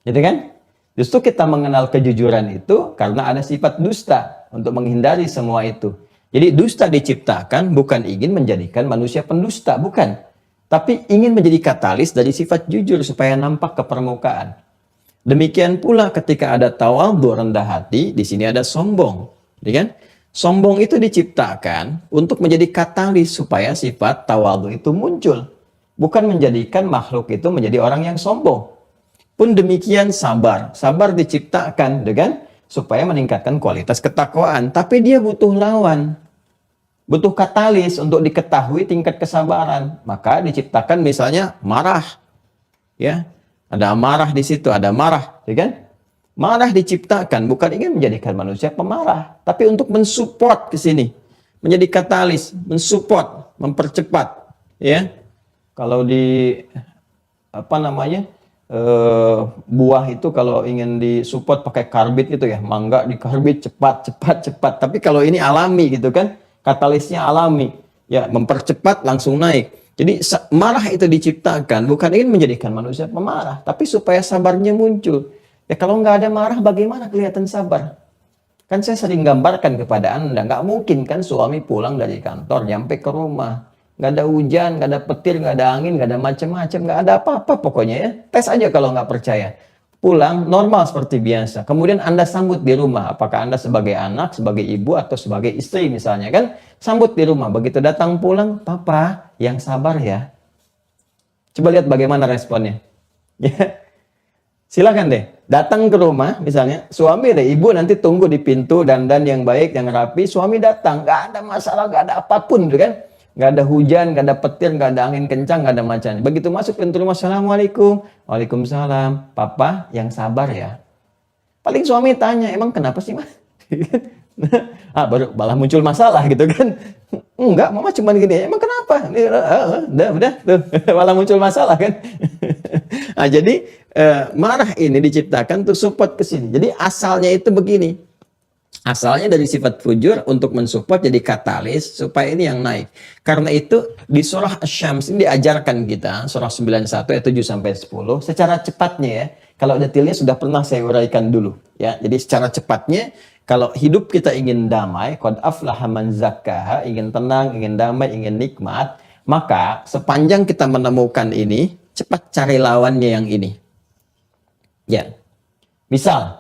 Gitu kan? Justru kita mengenal kejujuran itu karena ada sifat dusta untuk menghindari semua itu. Jadi dusta diciptakan bukan ingin menjadikan manusia pendusta, bukan. Tapi ingin menjadi katalis dari sifat jujur supaya nampak ke permukaan. Demikian pula ketika ada tawadhu, rendah hati, di sini ada sombong. Gitu kan? Sombong itu diciptakan untuk menjadi katalis supaya sifat tawadhu itu muncul. Bukan menjadikan makhluk itu menjadi orang yang sombong. Pun demikian sabar. Sabar diciptakan dengan supaya meningkatkan kualitas ketakwaan. Tapi dia butuh lawan. Butuh katalis untuk diketahui tingkat kesabaran. Maka diciptakan misalnya marah. Ya, ada marah di situ, ada marah, ya kan? Marah diciptakan bukan ingin menjadikan manusia pemarah, tapi untuk mensupport ke sini, menjadi katalis, mensupport, mempercepat, ya. Kalau di apa namanya buah itu kalau ingin disupport pakai karbit itu ya, mangga di karbit cepat. Tapi kalau ini alami gitu kan, katalisnya alami, ya mempercepat langsung naik. Jadi marah itu diciptakan bukan ingin menjadikan manusia pemarah, tapi supaya sabarnya muncul. Ya kalau nggak ada marah, bagaimana kelihatan sabar? Kan saya sering gambarkan kepada Anda, nggak mungkin kan suami pulang dari kantor, nyampe ke rumah. Nggak ada hujan, nggak ada petir, nggak ada angin, nggak ada macam-macam, nggak ada apa-apa pokoknya ya. Tes aja kalau nggak percaya. Pulang normal seperti biasa. Kemudian Anda sambut di rumah. Apakah Anda sebagai anak, sebagai ibu, atau sebagai istri misalnya kan? Sambut di rumah. Begitu datang pulang, papa yang sabar ya. Coba lihat bagaimana responnya. Ya. Silakan deh, datang ke rumah misalnya, suami deh, ibu nanti tunggu di pintu, dandan yang baik, yang rapi, suami datang, nggak ada masalah, nggak ada apapun, gitu kan? Nggak ada hujan, nggak ada petir, nggak ada angin kencang, nggak ada macamnya. Begitu masuk pintu rumah, assalamualaikum, waalaikumsalam, papa yang sabar ya. Paling suami tanya, emang kenapa sih mas? Baru malah muncul masalah gitu kan? Enggak, mama cuma gini, emang kenapa? Udah, tuh, malah muncul masalah kan? Nah, jadi marah ini diciptakan untuk support ke sini. Jadi asalnya itu begini. Asalnya dari sifat fujur untuk mensupport jadi katalis supaya ini yang naik. Karena itu di surah Asy-Syams ini diajarkan kita, surah 91 ayat 7 sampai 10 secara cepatnya ya. Kalau detailnya sudah pernah saya uraikan dulu, ya. Jadi secara cepatnya, kalau hidup kita ingin damai, qad aflaha man zakkaha, ingin tenang, ingin damai, ingin nikmat, maka sepanjang kita menemukan ini, cepat cari lawannya yang ini. Ya. Misal,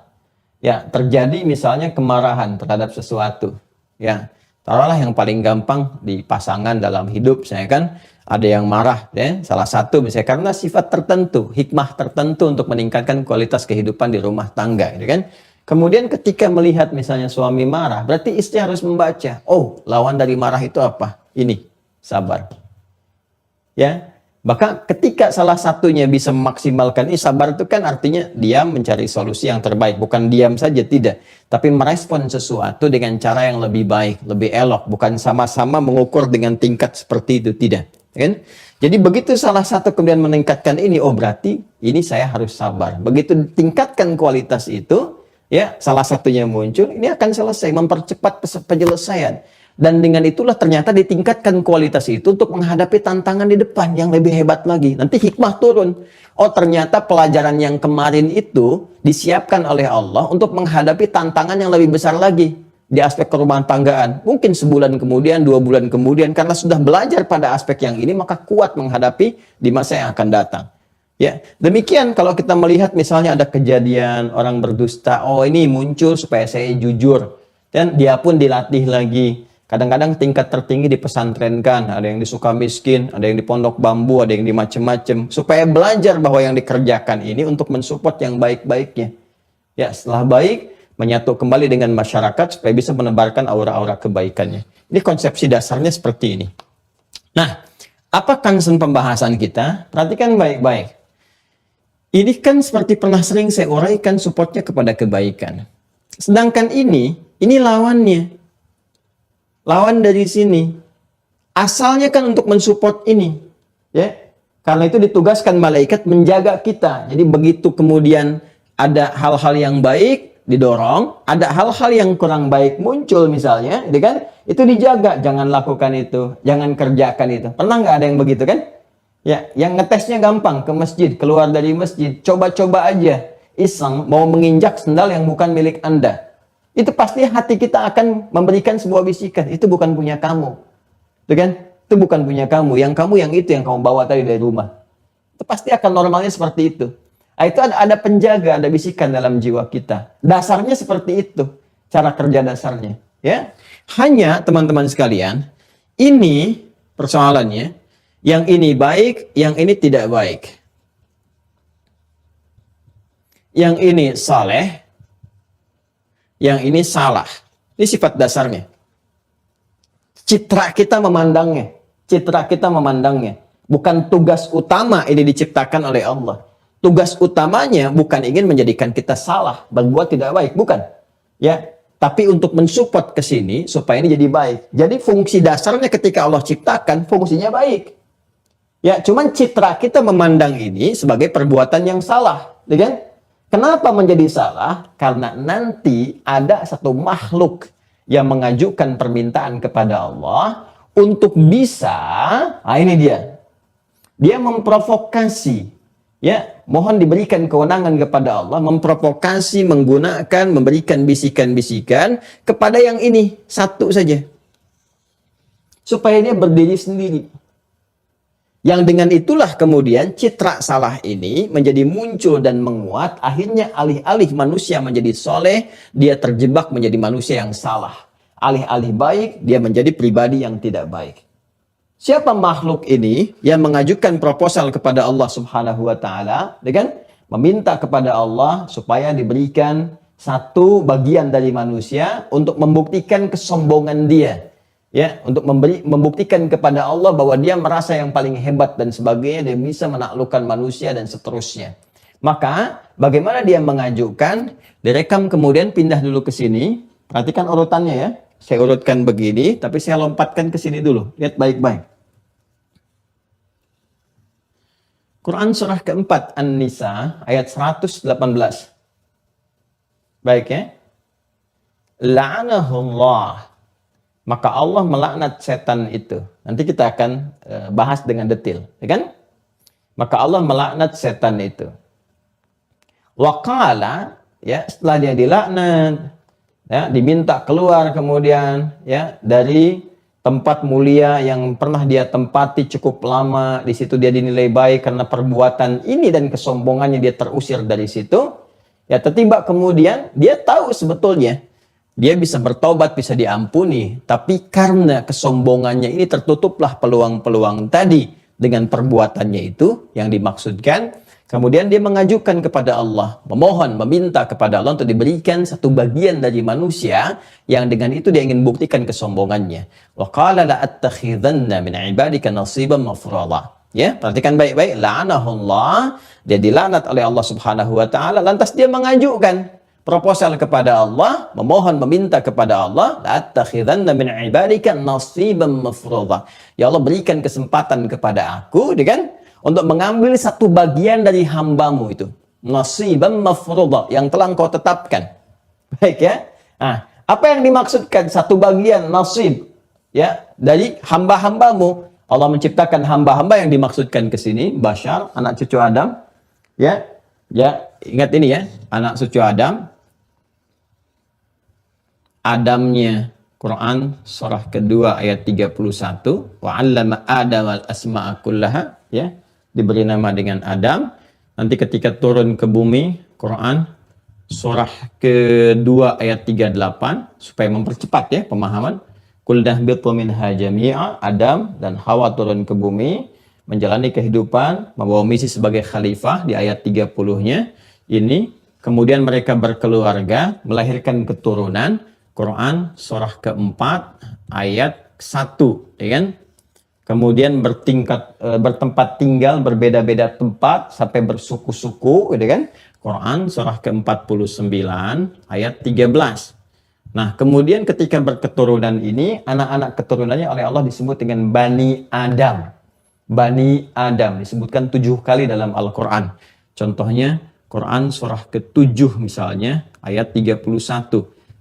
ya, terjadi misalnya kemarahan terhadap sesuatu, ya. Taruhlah yang paling gampang di pasangan dalam hidup, saya kan ada yang marah, ya. Salah satu misalnya karena sifat tertentu, hikmah tertentu untuk meningkatkan kualitas kehidupan di rumah tangga, gitu kan. Kemudian ketika melihat misalnya suami marah, berarti istri harus membaca, oh, lawan dari marah itu apa? Ini, sabar. Ya. Maka ketika salah satunya bisa memaksimalkan ini, sabar itu kan artinya diam mencari solusi yang terbaik. Bukan diam saja, tidak. Tapi merespon sesuatu dengan cara yang lebih baik, lebih elok. Bukan sama-sama mengukur dengan tingkat seperti itu, tidak. Kan? Jadi begitu salah satu kemudian meningkatkan ini, oh berarti ini saya harus sabar. Begitu tingkatkan kualitas itu, ya salah satunya muncul, ini akan selesai, mempercepat penyelesaian. Dan dengan itulah ternyata ditingkatkan kualitas itu untuk menghadapi tantangan di depan yang lebih hebat lagi. Nanti hikmah turun. Oh ternyata pelajaran yang kemarin itu disiapkan oleh Allah untuk menghadapi tantangan yang lebih besar lagi di aspek rumah tanggaan. Mungkin sebulan kemudian, 2 bulan kemudian, karena sudah belajar pada aspek yang ini, maka kuat menghadapi di masa yang akan datang. Ya, demikian kalau kita melihat misalnya ada kejadian orang berdusta, oh ini muncul supaya saya jujur. Dan dia pun dilatih lagi. Kadang-kadang tingkat tertinggi di pesantren kan, ada yang di Sukamiskin, ada yang di Pondok Bambu, ada yang di macam-macam, supaya belajar bahwa yang dikerjakan ini untuk mensupport yang baik-baiknya. Ya, setelah baik, menyatu kembali dengan masyarakat supaya bisa menebarkan aura-aura kebaikannya. Ini konsepsi dasarnya seperti ini. Nah, apa concern pembahasan kita? Perhatikan baik-baik. Ini kan seperti pernah sering saya uraikan supportnya kepada kebaikan. Sedangkan ini lawannya. Lawan dari sini. Asalnya kan untuk mensupport ini. Ya. Karena itu ditugaskan malaikat menjaga kita. Jadi begitu kemudian ada hal-hal yang baik didorong, ada hal-hal yang kurang baik muncul misalnya, gitu kan? Itu dijaga, jangan lakukan itu, jangan kerjakan itu. Pernah nggak ada yang begitu kan? Ya, yang ngetesnya gampang, ke masjid, keluar dari masjid, coba-coba aja, iseng mau menginjak sendal yang bukan milik Anda. Itu pasti hati kita akan memberikan sebuah bisikan, itu bukan punya kamu. Itu kan? Itu bukan punya kamu, yang itu yang kamu bawa tadi dari rumah. Itu pasti akan normalnya seperti itu. Nah, itu ada penjaga, ada bisikan dalam jiwa kita. Dasarnya seperti itu, cara kerja dasarnya. Ya, hanya teman-teman sekalian, ini persoalannya, yang ini baik, yang ini tidak baik. Yang ini saleh, yang ini salah. Ini sifat dasarnya. Citra kita memandangnya. Citra kita memandangnya. Bukan tugas utama ini diciptakan oleh Allah. Tugas utamanya bukan ingin menjadikan kita salah, berbuat tidak baik. Bukan. Ya, tapi untuk mensupport ke sini supaya ini jadi baik. Jadi fungsi dasarnya ketika Allah ciptakan, fungsinya baik. Ya, cuman citra kita memandang ini sebagai perbuatan yang salah. Ya kan? Kenapa menjadi salah? Karena nanti ada satu makhluk yang mengajukan permintaan kepada Allah untuk bisa, nah ini dia memprovokasi, ya, mohon diberikan kewenangan kepada Allah, memprovokasi, menggunakan, memberikan bisikan-bisikan kepada yang ini, satu saja. Supaya dia berdiri sendiri. Yang dengan itulah kemudian citra salah ini menjadi muncul dan menguat. Akhirnya alih-alih manusia menjadi soleh, dia terjebak menjadi manusia yang salah. Alih-alih baik, dia menjadi pribadi yang tidak baik. Siapa makhluk ini yang mengajukan proposal kepada Allah Subhanahu wa Ta'ala, dengan meminta kepada Allah supaya diberikan satu bagian dari manusia untuk membuktikan kesombongan dia. Ya, untuk membuktikan kepada Allah bahwa dia merasa yang paling hebat dan sebagainya, dia bisa menaklukkan manusia dan seterusnya. Maka bagaimana dia mengajukan, direkam kemudian pindah dulu ke sini. Perhatikan urutannya ya. Saya urutkan begini, tapi saya lompatkan ke sini dulu. Lihat baik-baik. Quran surah keempat An-Nisa ayat 118. Baik ya. La'anahullah. Maka Allah melaknat setan itu. Nanti kita akan bahas dengan detail, ya kan? Maka Allah melaknat setan itu. Waqala, ya, setelah dia dilaknat, ya, diminta keluar kemudian, ya, dari tempat mulia yang pernah dia tempati cukup lama. Di situ dia dinilai baik karena perbuatan ini dan kesombongannya, dia terusir dari situ. Ya, tiba kemudian dia tahu sebetulnya dia bisa bertobat, bisa diampuni, tapi karena kesombongannya ini tertutuplah peluang-peluang tadi dengan perbuatannya itu yang dimaksudkan. Kemudian dia mengajukan kepada Allah, memohon, meminta kepada Allah untuk diberikan satu bagian dari manusia yang dengan itu dia ingin buktikan kesombongannya. Wa qala la attakhidanna min ibadika nasiban mafruḍa. Ya, perhatikan baik-baik, la'anahullah, dia dilaknat oleh Allah Subhanahu wa taala, lantas dia mengajukan proposal kepada Allah, memohon, meminta kepada Allah, la attakhidanna min ibadika nasiban mafruḍa. Ya Allah, berikan kesempatan kepada aku, kan, untuk mengambil satu bagian dari hambamu itu, nasiban mafruḍa, yang telah engkau tetapkan. Baik ya. Nah, apa yang dimaksudkan satu bagian nasib, ya, dari hamba-hambamu? Allah menciptakan hamba-hamba yang dimaksudkan ke sini, Bashar, anak cucu Adam, ya. Ya, ingat ini ya, anak cucu Adam. Adamnya Quran surah kedua ayat 31, wa 'allama Adam al-asma'a kullaha, ya. Diberi nama dengan Adam. Nanti ketika turun ke bumi, Quran surah kedua ayat 38, supaya mempercepat ya pemahaman. Qul nahbitu minha jami'a, Adam dan Hawa turun ke bumi, menjalani kehidupan, membawa misi sebagai khalifah di ayat 30-nya. Ini, kemudian mereka berkeluarga, melahirkan keturunan, Quran surah keempat ayat 1, ya kan? Kemudian bertempat tinggal, berbeda-beda tempat sampai bersuku-suku, gitu kan? Quran surah ke-49 ayat 13. Nah, kemudian ketika berketurunan ini, anak-anak keturunannya oleh Allah disebut dengan Bani Adam. Bani Adam disebutkan 7 kali dalam Al-Quran. Contohnya, Quran surah ke-7 misalnya, ayat 31.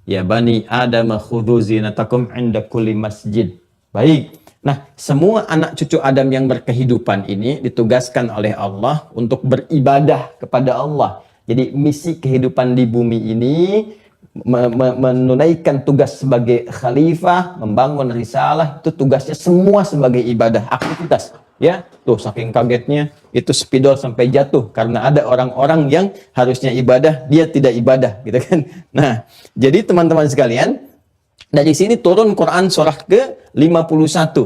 Ya Bani Adam khudhu zinatakum inda kulli masjid. Baik. Nah, semua anak cucu Adam yang berkehidupan ini ditugaskan oleh Allah untuk beribadah kepada Allah. Jadi misi kehidupan di bumi ini menunaikan tugas sebagai khalifah, membangun risalah, itu tugasnya semua sebagai ibadah, aktivitas. Ya, tuh saking kagetnya itu spidol sampai jatuh karena ada orang-orang yang harusnya ibadah, dia tidak ibadah, gitu kan. Nah, jadi teman-teman sekalian, dari sini turun Quran surah ke-51.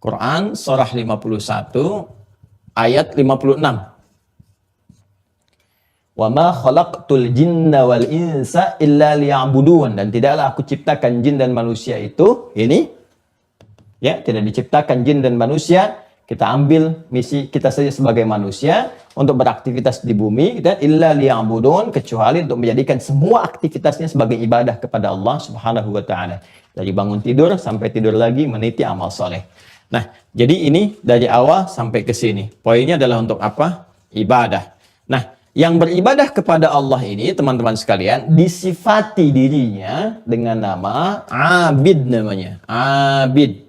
Quran surah 51 ayat 56. Wa ma khalaqtul jinna wal insa illa liya'budun, dan tidaklah aku ciptakan jin dan manusia itu, ini ya, tidak diciptakan jin dan manusia, kita ambil misi kita saja sebagai manusia untuk beraktivitas di bumi, dan illa liya'budun, kecuali untuk menjadikan semua aktivitasnya sebagai ibadah kepada Allah Subhanahu wa taala. Dari bangun tidur sampai tidur lagi meniti amal soleh. Nah, jadi ini dari awal sampai ke sini. Poinnya adalah untuk apa? Ibadah. Nah, yang beribadah kepada Allah ini, teman-teman sekalian, disifati dirinya dengan nama abid namanya. Abid.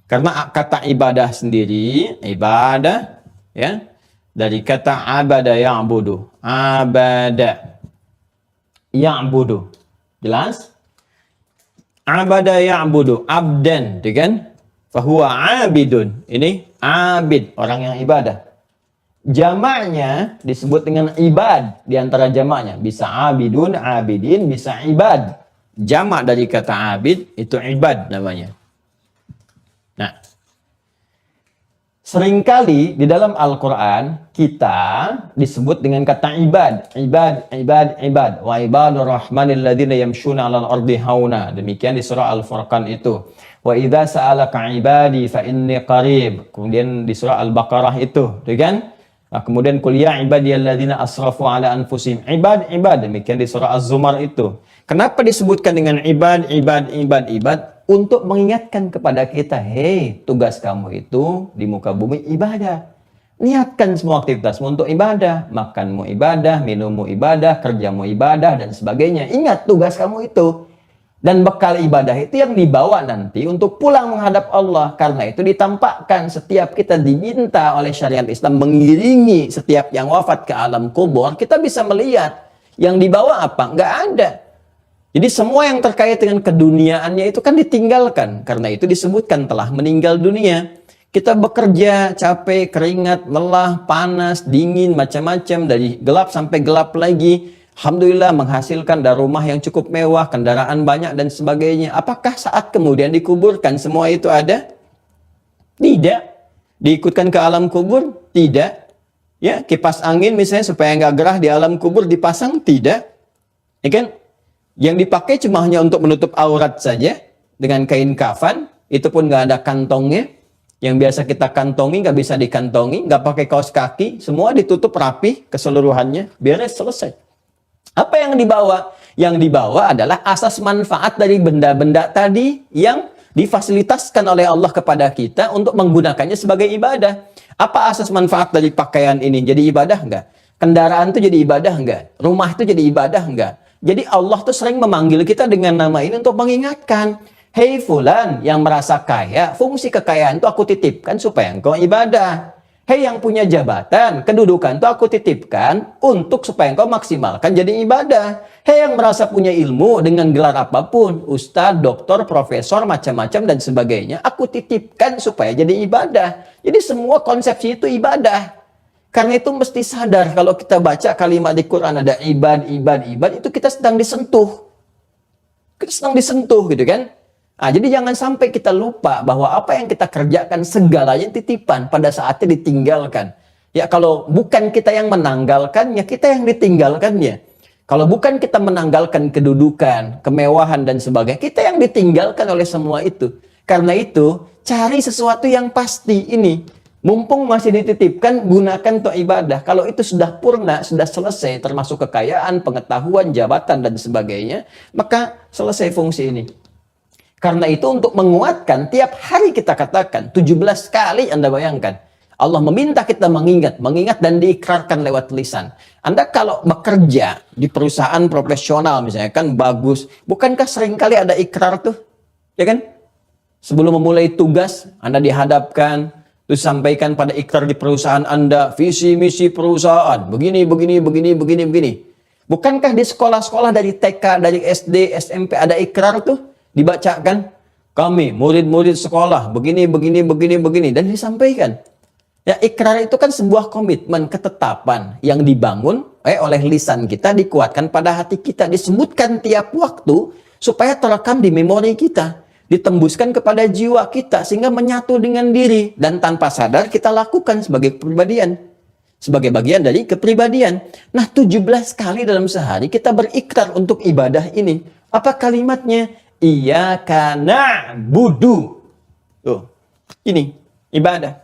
Karena kata ibadah sendiri, ibadah, ya, dari kata abada ya'budu. Abada ya'budu. Jelas? Abada ya'budu. Abdan, kan? Fahuwa abidun. Ini abid, orang yang ibadah. Jamaknya disebut dengan ibad di antara jamaknya. Bisa abidun, abidin, bisa ibad. Jamak dari kata abid itu ibad namanya. Nah, seringkali di dalam Al-Quran kita disebut dengan kata ibad. Ibad, ibad, ibad. Wa ibadur rahmanil ladhina yamshuna 'alal ardi hauna. Demikian di surah Al-Furqan itu. Wa idza sa'alaka ibadi fa inni qarib. Kemudian di surah Al-Baqarah itu, kan? Nah, kemudian qul ya ibadiyalladzina asrafu ala anfusihim. Ibad, ibad. Demikian di surah Az-Zumar itu. Kenapa disebutkan dengan ibad, ibad, ibad, ibad? Untuk mengingatkan kepada kita, hei, tugas kamu itu di muka bumi ibadah. Niatkan semua aktivitasmu untuk ibadah. Makanmu ibadah, minummu ibadah, kerjamu ibadah, dan sebagainya. Ingat tugas kamu itu. Dan bekal ibadah itu yang dibawa nanti untuk pulang menghadap Allah. Karena itu ditampakkan setiap kita diminta oleh syariat Islam mengiringi setiap yang wafat ke alam kubur, kita bisa melihat yang dibawa apa? Nggak ada. Jadi semua yang terkait dengan keduniaannya itu kan ditinggalkan. Karena itu disebutkan telah meninggal dunia. Kita bekerja, capek, keringat, lelah, panas, dingin, macam-macam. Dari gelap sampai gelap lagi. Alhamdulillah menghasilkan dari rumah yang cukup mewah, kendaraan banyak dan sebagainya. Apakah saat kemudian dikuburkan semua itu ada? Tidak. Diikutkan ke alam kubur? Tidak. Ya, kipas angin misalnya supaya nggak gerah di alam kubur dipasang? Tidak. Ya kan? Yang dipakai cuma hanya untuk menutup aurat saja dengan kain kafan. Itu pun nggak ada kantongnya. Yang biasa kita kantongi nggak bisa dikantongi, nggak pakai kaos kaki, semua ditutup rapi keseluruhannya, beres, selesai. Apa yang dibawa? Yang dibawa adalah asas manfaat dari benda-benda tadi yang difasilitaskan oleh Allah kepada kita untuk menggunakannya sebagai ibadah. Apa asas manfaat dari pakaian ini? Jadi ibadah enggak? Kendaraan itu jadi ibadah enggak? Rumah itu jadi ibadah enggak? Jadi Allah tuh sering memanggil kita dengan nama ini untuk mengingatkan, hei fulan yang merasa kaya, fungsi kekayaan itu aku titipkan supaya engkau ibadah. Hei yang punya jabatan, kedudukan itu aku titipkan untuk supaya engkau maksimalkan jadi ibadah. Hei yang merasa punya ilmu dengan gelar apapun, ustadz, doktor, profesor, macam-macam dan sebagainya, aku titipkan supaya jadi ibadah. Jadi semua konsepsi itu ibadah. Karena itu mesti sadar kalau kita baca kalimat di Quran ada ibad, itu kita sedang disentuh. Kita sedang disentuh gitu kan. Nah, jadi jangan sampai kita lupa bahwa apa yang kita kerjakan segalanya titipan pada saatnya ditinggalkan. Ya kalau bukan kita yang menanggalkannya, kita yang ditinggalkannya. Kalau bukan kita menanggalkan kedudukan, kemewahan dan sebagainya, kita yang ditinggalkan oleh semua itu. Karena itu, cari sesuatu yang pasti ini. Mumpung masih dititipkan, gunakan untuk ibadah. Kalau itu sudah purna, sudah selesai, termasuk kekayaan, pengetahuan, jabatan dan sebagainya, maka selesai fungsi ini. Karena itu untuk menguatkan, tiap hari kita katakan, 17 kali Anda bayangkan. Allah meminta kita mengingat dan diikrarkan lewat lisan. Anda kalau bekerja di perusahaan profesional misalnya kan bagus. Bukankah seringkali ada ikrar tuh? Ya kan? Sebelum memulai tugas, Anda dihadapkan, terus sampaikan pada ikrar di perusahaan Anda, visi misi perusahaan, begini. Bukankah di sekolah-sekolah dari TK, dari SD, SMP ada ikrar tuh? Dibacakan, kami murid-murid sekolah begini dan disampaikan. Ya, ikrar itu kan sebuah komitmen, ketetapan yang dibangun oleh lisan kita, dikuatkan pada hati kita, disebutkan tiap waktu supaya terekam di memori kita, ditembuskan kepada jiwa kita sehingga menyatu dengan diri dan tanpa sadar kita lakukan sebagai kepribadian, sebagai bagian dari kepribadian. Nah, 17 kali dalam sehari kita berikrar untuk ibadah ini. Apa kalimatnya? Iyyaka na'budu. Tuh. Ini ibadah.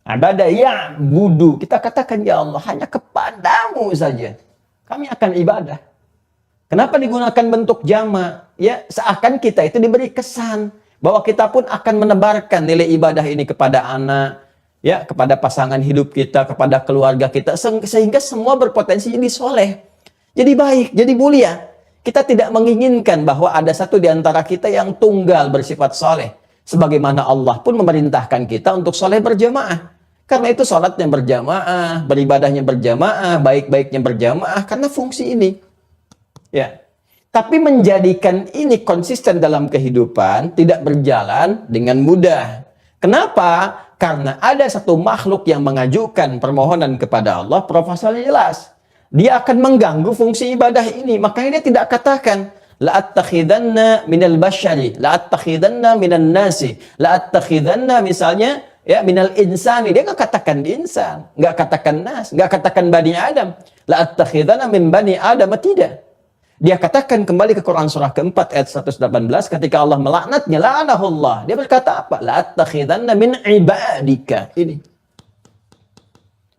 Ibadah ya budu. Kita katakan ya Allah hanya kepadamu saja kami akan ibadah. Kenapa digunakan bentuk jama'? Ya, seakan kita itu diberi kesan bahwa kita pun akan menebarkan nilai ibadah ini kepada anak, ya, kepada pasangan hidup kita, kepada keluarga kita, sehingga semua berpotensi jadi soleh, jadi baik, jadi mulia. Kita tidak menginginkan bahwa ada satu di antara kita yang tunggal bersifat soleh. Sebagaimana Allah pun memerintahkan kita untuk soleh berjamaah. Karena itu sholatnya berjamaah, beribadahnya berjamaah, baik-baiknya berjamaah, karena fungsi ini. Ya. Tapi menjadikan ini konsisten dalam kehidupan tidak berjalan dengan mudah. Kenapa? Karena ada satu makhluk yang mengajukan permohonan kepada Allah, proposalnya jelas. Dia akan mengganggu fungsi ibadah ini. Makanya dia tidak katakan la'attakhidanna minal basyari, la'attakhidanna minan nasi, la'attakhidanna misalnya ya minal insani. Dia nggak katakan insan, nggak katakan nas, nggak katakan bani Adam. La'attakhidanna min bani Adam, tidak. Dia katakan kembali ke Quran surah keempat ayat 118 ketika Allah melaknatnya, la'anahullah. Dia berkata apa? La'attakhidanna min ibadika. Ini.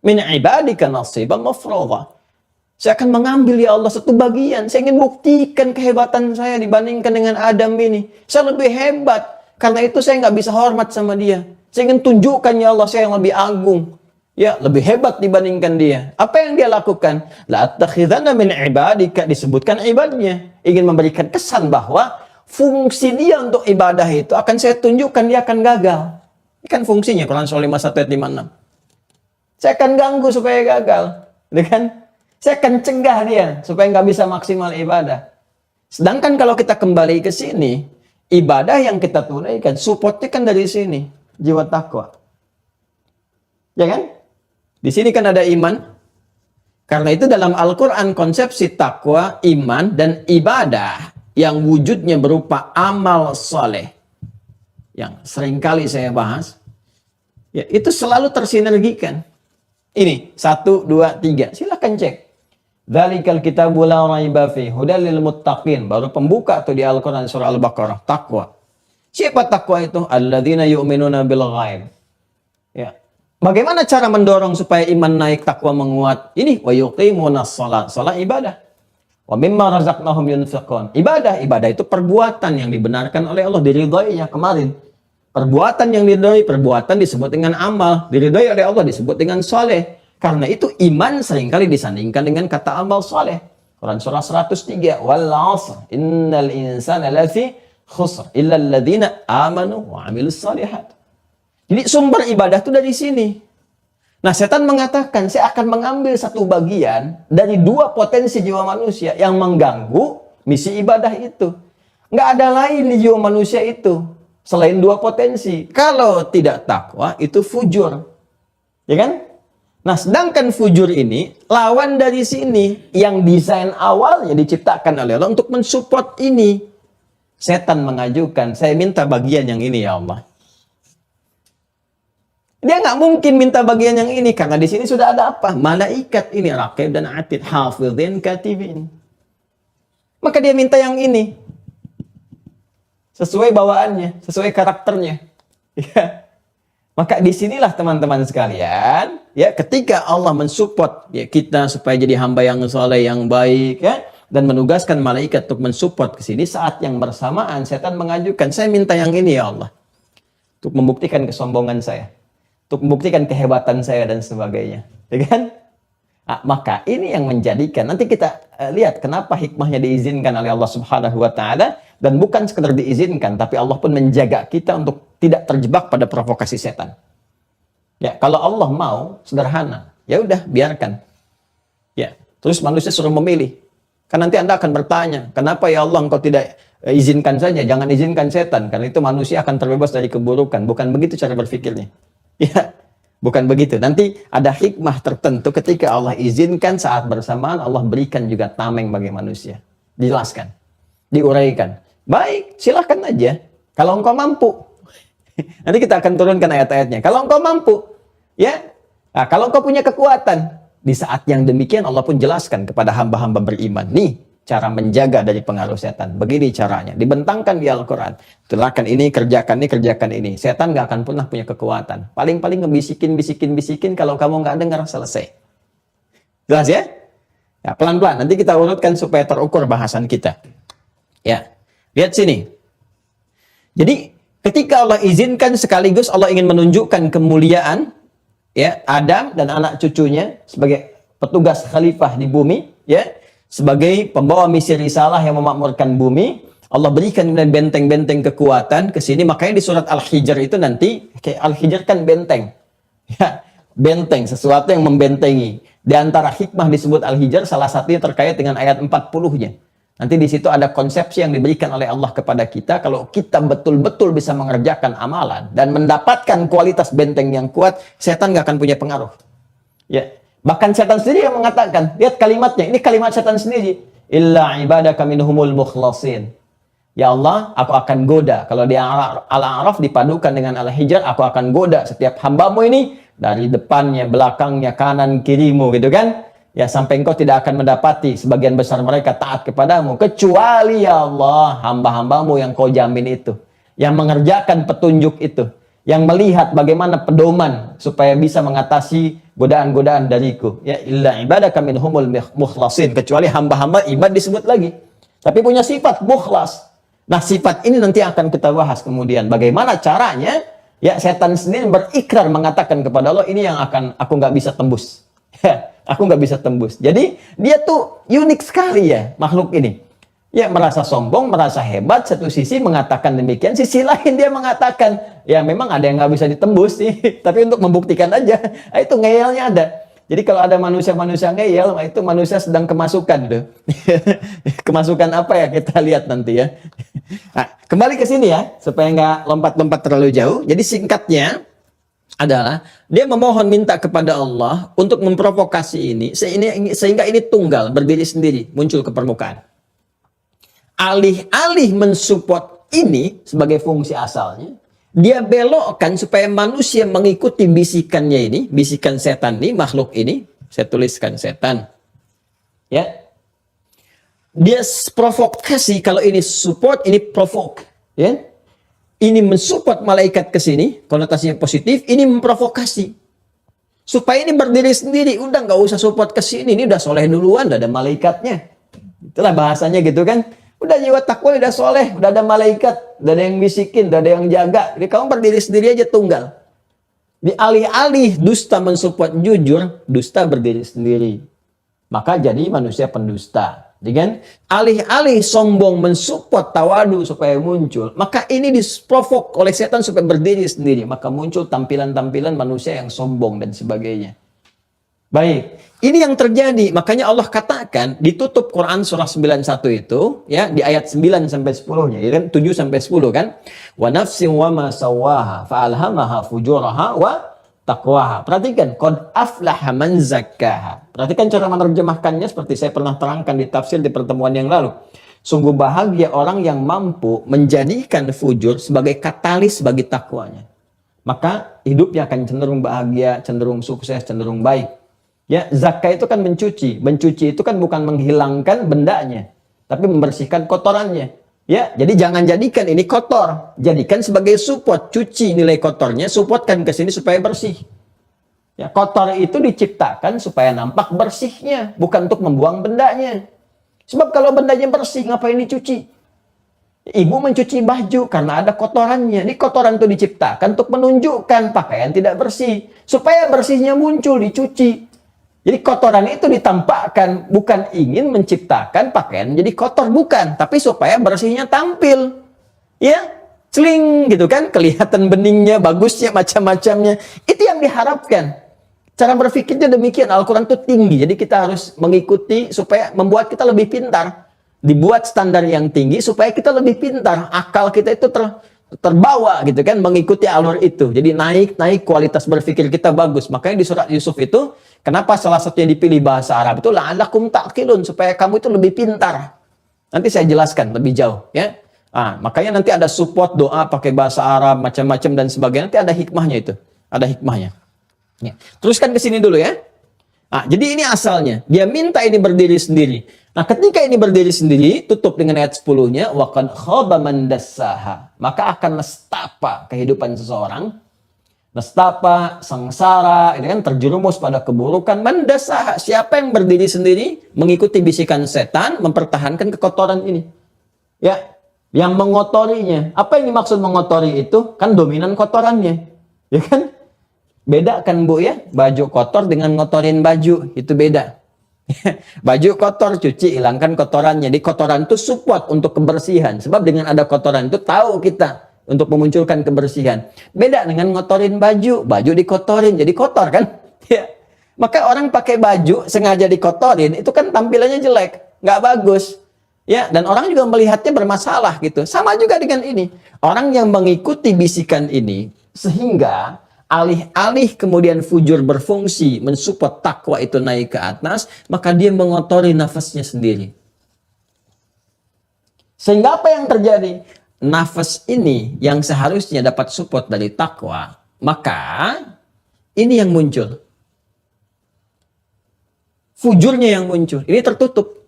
Min ibadika nasiban mafruḍa. Saya akan mengambil ya Allah satu bagian. Saya ingin buktikan kehebatan saya dibandingkan dengan Adam ini. Saya lebih hebat. Karena itu saya nggak bisa hormat sama dia. Saya ingin tunjukkan ya Allah saya yang lebih agung. Ya, lebih hebat dibandingkan dia. Apa yang dia lakukan? La attakhidhanna min ibadika, disebutkan ibadnya. Ingin memberikan kesan bahwa fungsi dia untuk ibadah itu akan saya tunjukkan, dia akan gagal. Ini kan fungsinya Quran surah 51 ayat 56. Saya akan ganggu supaya gagal. Gitu kan? Saya akan cegah dia supaya nggak bisa maksimal ibadah. Sedangkan kalau kita kembali ke sini, ibadah yang kita tunaikan, supportnya kan dari sini. Jiwa takwa. Ya kan? Di sini kan ada iman. Karena itu dalam Al-Quran konsepsi takwa, iman, dan ibadah yang wujudnya berupa amal soleh. Yang seringkali saya bahas. Ya, itu selalu tersinergikan. Ini, 1, 2, 3. Silahkan cek. Dzalikal kitabu la raiba fi hudal lil muttaqin. Baru pembuka tuh di Al-Quran surah Al-Baqarah. Takwa. Siapa takwa itu? Alladzina yu'minuna bil ghaib. Ya. Bagaimana cara mendorong supaya iman naik, takwa menguat? Ini wa yuqimunas shalah, salat ibadah. Wa mimma razaqnahum yunfiqun. Ibadah itu perbuatan yang dibenarkan oleh Allah, diridhoinya kemarin. Perbuatan yang diridhoi, perbuatan disebut dengan amal, diridhoi oleh Allah disebut dengan saleh. Karena itu iman seringkali disandingkan dengan kata amal saleh. Quran surah 103, wal 'asr innal insana lafi khusr illa alladziina amanu wa 'amilus shalihat. Jadi sumber ibadah itu dari sini. Nah, setan mengatakan, saya akan mengambil satu bagian dari dua potensi jiwa manusia yang mengganggu misi ibadah itu. Nggak ada lain di jiwa manusia itu selain dua potensi. Kalau tidak takwa, itu fujur. Ya kan? Nah, sedangkan fujur ini, lawan dari sini, yang desain awalnya diciptakan oleh Allah untuk mensupport ini. Setan mengajukan, saya minta bagian yang ini ya Allah. Dia nggak mungkin minta bagian yang ini karena di sini sudah ada apa? Malaikat ini, raqib dan atid, hafidhin, katibin. Maka dia minta yang ini. Sesuai bawaannya, sesuai karakternya. Ya. Maka disinilah teman-teman sekalian, ya ketika Allah mensupport ya, kita supaya jadi hamba yang soleh, yang baik, ya, dan menugaskan malaikat untuk mensupport ke sini, saat yang bersamaan setan mengajukan, saya minta yang ini ya Allah, untuk membuktikan kesombongan saya, untuk membuktikan kehebatan saya dan sebagainya, ya kan? Nah, maka ini yang menjadikan, nanti kita lihat kenapa hikmahnya diizinkan oleh Allah Subhanahu wa Ta'ala, dan bukan sekedar diizinkan, tapi Allah pun menjaga kita untuk tidak terjebak pada provokasi setan. Ya, kalau Allah mau sederhana, ya udah biarkan. Ya, terus manusia suruh memilih. Kan nanti Anda akan bertanya, kenapa ya Allah engkau tidak izinkan saja, jangan izinkan setan, karena itu manusia akan terbebas dari keburukan. Bukan begitu cara berpikirnya. Ya, bukan begitu. Nanti ada hikmah tertentu ketika Allah izinkan, saat bersamaan Allah berikan juga tameng bagi manusia. Dijelaskan, diuraikan. Baik, silahkan aja. Kalau engkau mampu. Nanti kita akan turunkan ayat-ayatnya. Kalau engkau mampu, ya. Nah, kalau engkau punya kekuatan, di saat yang demikian Allah pun jelaskan kepada hamba-hamba beriman. Nih, cara menjaga dari pengaruh setan. Begini caranya. Dibentangkan di Al-Quran. Lakukan ini, kerjakan ini. Setan gak akan pernah punya kekuatan. Paling-paling ngebisikin, kalau kamu gak dengar, selesai. Jelas ya? Ya, pelan-pelan. Nanti kita urutkan supaya terukur bahasan kita. Ya. Lihat sini. Jadi, ketika Allah izinkan, sekaligus Allah ingin menunjukkan kemuliaan ya Adam dan anak cucunya sebagai petugas khalifah di bumi, ya, sebagai pembawa misi risalah yang memakmurkan bumi. Allah berikan benteng-benteng kekuatan ke sini. Makanya di surat Al-Hijr itu nanti, Al-Hijr kan benteng. Ya, benteng, sesuatu yang membentengi. Di antara hikmah disebut Al-Hijr, salah satunya terkait dengan ayat 40-nya. Nanti di situ ada konsepsi yang diberikan oleh Allah kepada kita. Kalau kita betul-betul bisa mengerjakan amalan dan mendapatkan kualitas benteng yang kuat, setan nggak akan punya pengaruh. Ya, bahkan setan sendiri yang mengatakan, lihat kalimatnya, ini kalimat setan sendiri. Illa ibadaka minhumul mukhlasin. Ya Allah, aku akan goda. Kalau di Al-A'raf dipadukan dengan Al-Hijr, aku akan goda setiap hambamu ini dari depannya, belakangnya, kanan, kirimu, gitu kan? Ya, sampai engkau tidak akan mendapati sebagian besar mereka taat kepadamu, kecuali ya Allah, hamba-hambamu yang kau jamin itu, yang mengerjakan petunjuk itu, yang melihat bagaimana pedoman supaya bisa mengatasi godaan-godaan dariku. Ya, illa ibadaka minhumul mukhlasin, kecuali hamba-hamba ibad disebut lagi, tapi punya sifat mukhlas. Nah, sifat ini nanti akan kita bahas kemudian, bagaimana caranya Ya, setan sendiri berikrar mengatakan kepada Allah, ini yang akan aku nggak bisa tembus. Aku nggak bisa tembus. Jadi dia tuh unik sekali ya makhluk ini. Ya, merasa sombong, merasa hebat, satu sisi mengatakan demikian, sisi lain dia mengatakan, ya memang ada yang nggak bisa ditembus sih, tapi untuk membuktikan aja, itu ngeyelnya ada. Jadi kalau ada manusia-manusia ngeyel, itu manusia sedang kemasukan tuh. Kemasukan apa ya, kita lihat nanti ya. Nah, kembali ke sini ya, supaya nggak lompat-lompat terlalu jauh. Jadi singkatnya adalah, dia memohon minta kepada Allah untuk memprovokasi ini, sehingga ini tunggal, berdiri sendiri, muncul ke permukaan. Alih-alih mensupport ini sebagai fungsi asalnya, dia belokkan supaya manusia mengikuti bisikannya ini, bisikan setan ini, makhluk ini. Saya tuliskan setan. Ya. Dia provokasi, kalau ini support, ini provoke. Ya. Ini mensupport malaikat ke sini, konotasinya positif, ini memprovokasi. Supaya ini berdiri sendiri, udah nggak usah support ke sini, ini udah soleh duluan, udah ada malaikatnya. Itulah bahasanya gitu kan. Udah jiwa takwa, udah soleh, udah ada malaikat, udah ada yang bisikin, udah ada yang jaga. Jadi kamu berdiri sendiri aja tunggal. Di alih-alih dusta mensupport jujur, dusta berdiri sendiri. Maka jadi manusia pendusta. Dengan alih-alih sombong mensupport tawadu supaya muncul, maka ini disprovok oleh setan supaya berdiri sendiri. Maka muncul tampilan-tampilan manusia yang sombong dan sebagainya. Baik, ini yang terjadi. Makanya Allah katakan ditutup Quran surah 91 itu ya di ayat 9 sampai 10-nya, ya kan? 7 sampai 10 kan? Wa nafsin wa ma sawaha fa alhamaha fujuraha wa taqwaha. Perhatikan, qad aflaha man zakkaha. Perhatikan cara menerjemahkannya seperti saya pernah terangkan di tafsir di pertemuan yang lalu. Sungguh bahagia orang yang mampu menjadikan fujur sebagai katalis bagi takwanya. Maka hidupnya akan cenderung bahagia, cenderung sukses, cenderung baik. Ya, zakah itu kan mencuci. Mencuci itu kan bukan menghilangkan bendanya, tapi membersihkan kotorannya. Ya, jadi jangan jadikan ini kotor. Jadikan sebagai support, cuci nilai kotornya, supportkan ke sini supaya bersih. Ya, kotor itu diciptakan supaya nampak bersihnya, bukan untuk membuang bendanya. Sebab kalau bendanya bersih, ngapain dicuci? Ibu mencuci baju karena ada kotorannya. Ini kotoran itu diciptakan untuk menunjukkan pakaian tidak bersih, supaya bersihnya muncul, dicuci. Jadi kotoran itu ditampakkan, bukan ingin menciptakan pakaian jadi kotor, bukan, tapi supaya bersihnya tampil. Ya, celing gitu kan, kelihatan beningnya, bagusnya, macam-macamnya. Itu yang diharapkan. Cara berpikirnya demikian, Al-Quran itu tinggi, jadi kita harus mengikuti supaya membuat kita lebih pintar. Dibuat standar yang tinggi supaya kita lebih pintar, akal kita itu terbawa gitu kan, mengikuti alur itu. Jadi naik kualitas berpikir kita bagus. Makanya di surat Yusuf itu, kenapa salah satu yang dipilih bahasa Arab itu la'allakum ta'qilun, supaya kamu itu lebih pintar. Nanti saya jelaskan lebih jauh ya. Makanya nanti ada support doa pakai bahasa Arab macam-macam dan sebagainya. Nanti ada hikmahnya itu. Ada hikmahnya. Ya. Teruskan ke sini dulu ya. Jadi ini asalnya. Dia minta ini berdiri sendiri. Nah, ketika ini berdiri sendiri, tutup dengan ayat 10-nya, wa qad khaba man dassaha. Maka akan nestapa kehidupan seseorang. Nestapa, sengsara, ini kan terjerumus pada keburukan. Mandasah, siapa yang berdiri sendiri, mengikuti bisikan setan, mempertahankan kekotoran ini. Ya, yang mengotorinya. Apa yang dimaksud mengotori itu? Kan dominan kotorannya. Ya kan? Beda kan Bu ya? Baju kotor dengan ngotorin baju, itu beda. Baju kotor, cuci, hilangkan kotorannya. Jadi kotoran itu support untuk kebersihan. Sebab dengan ada kotoran itu tahu kita untuk memunculkan kebersihan. Beda dengan ngotorin baju. Baju dikotorin, jadi kotor kan? Ya. Maka orang pakai baju sengaja dikotorin, itu kan tampilannya jelek, nggak bagus. Ya, dan orang juga melihatnya bermasalah gitu. Sama juga dengan ini. Orang yang mengikuti bisikan ini, sehingga alih-alih kemudian fujur berfungsi, mensupport takwa itu naik ke atas, maka dia mengotori nafasnya sendiri. Sehingga apa yang terjadi? Nafas ini yang seharusnya dapat support dari takwa, maka ini yang muncul. Fujurnya yang muncul. Ini tertutup.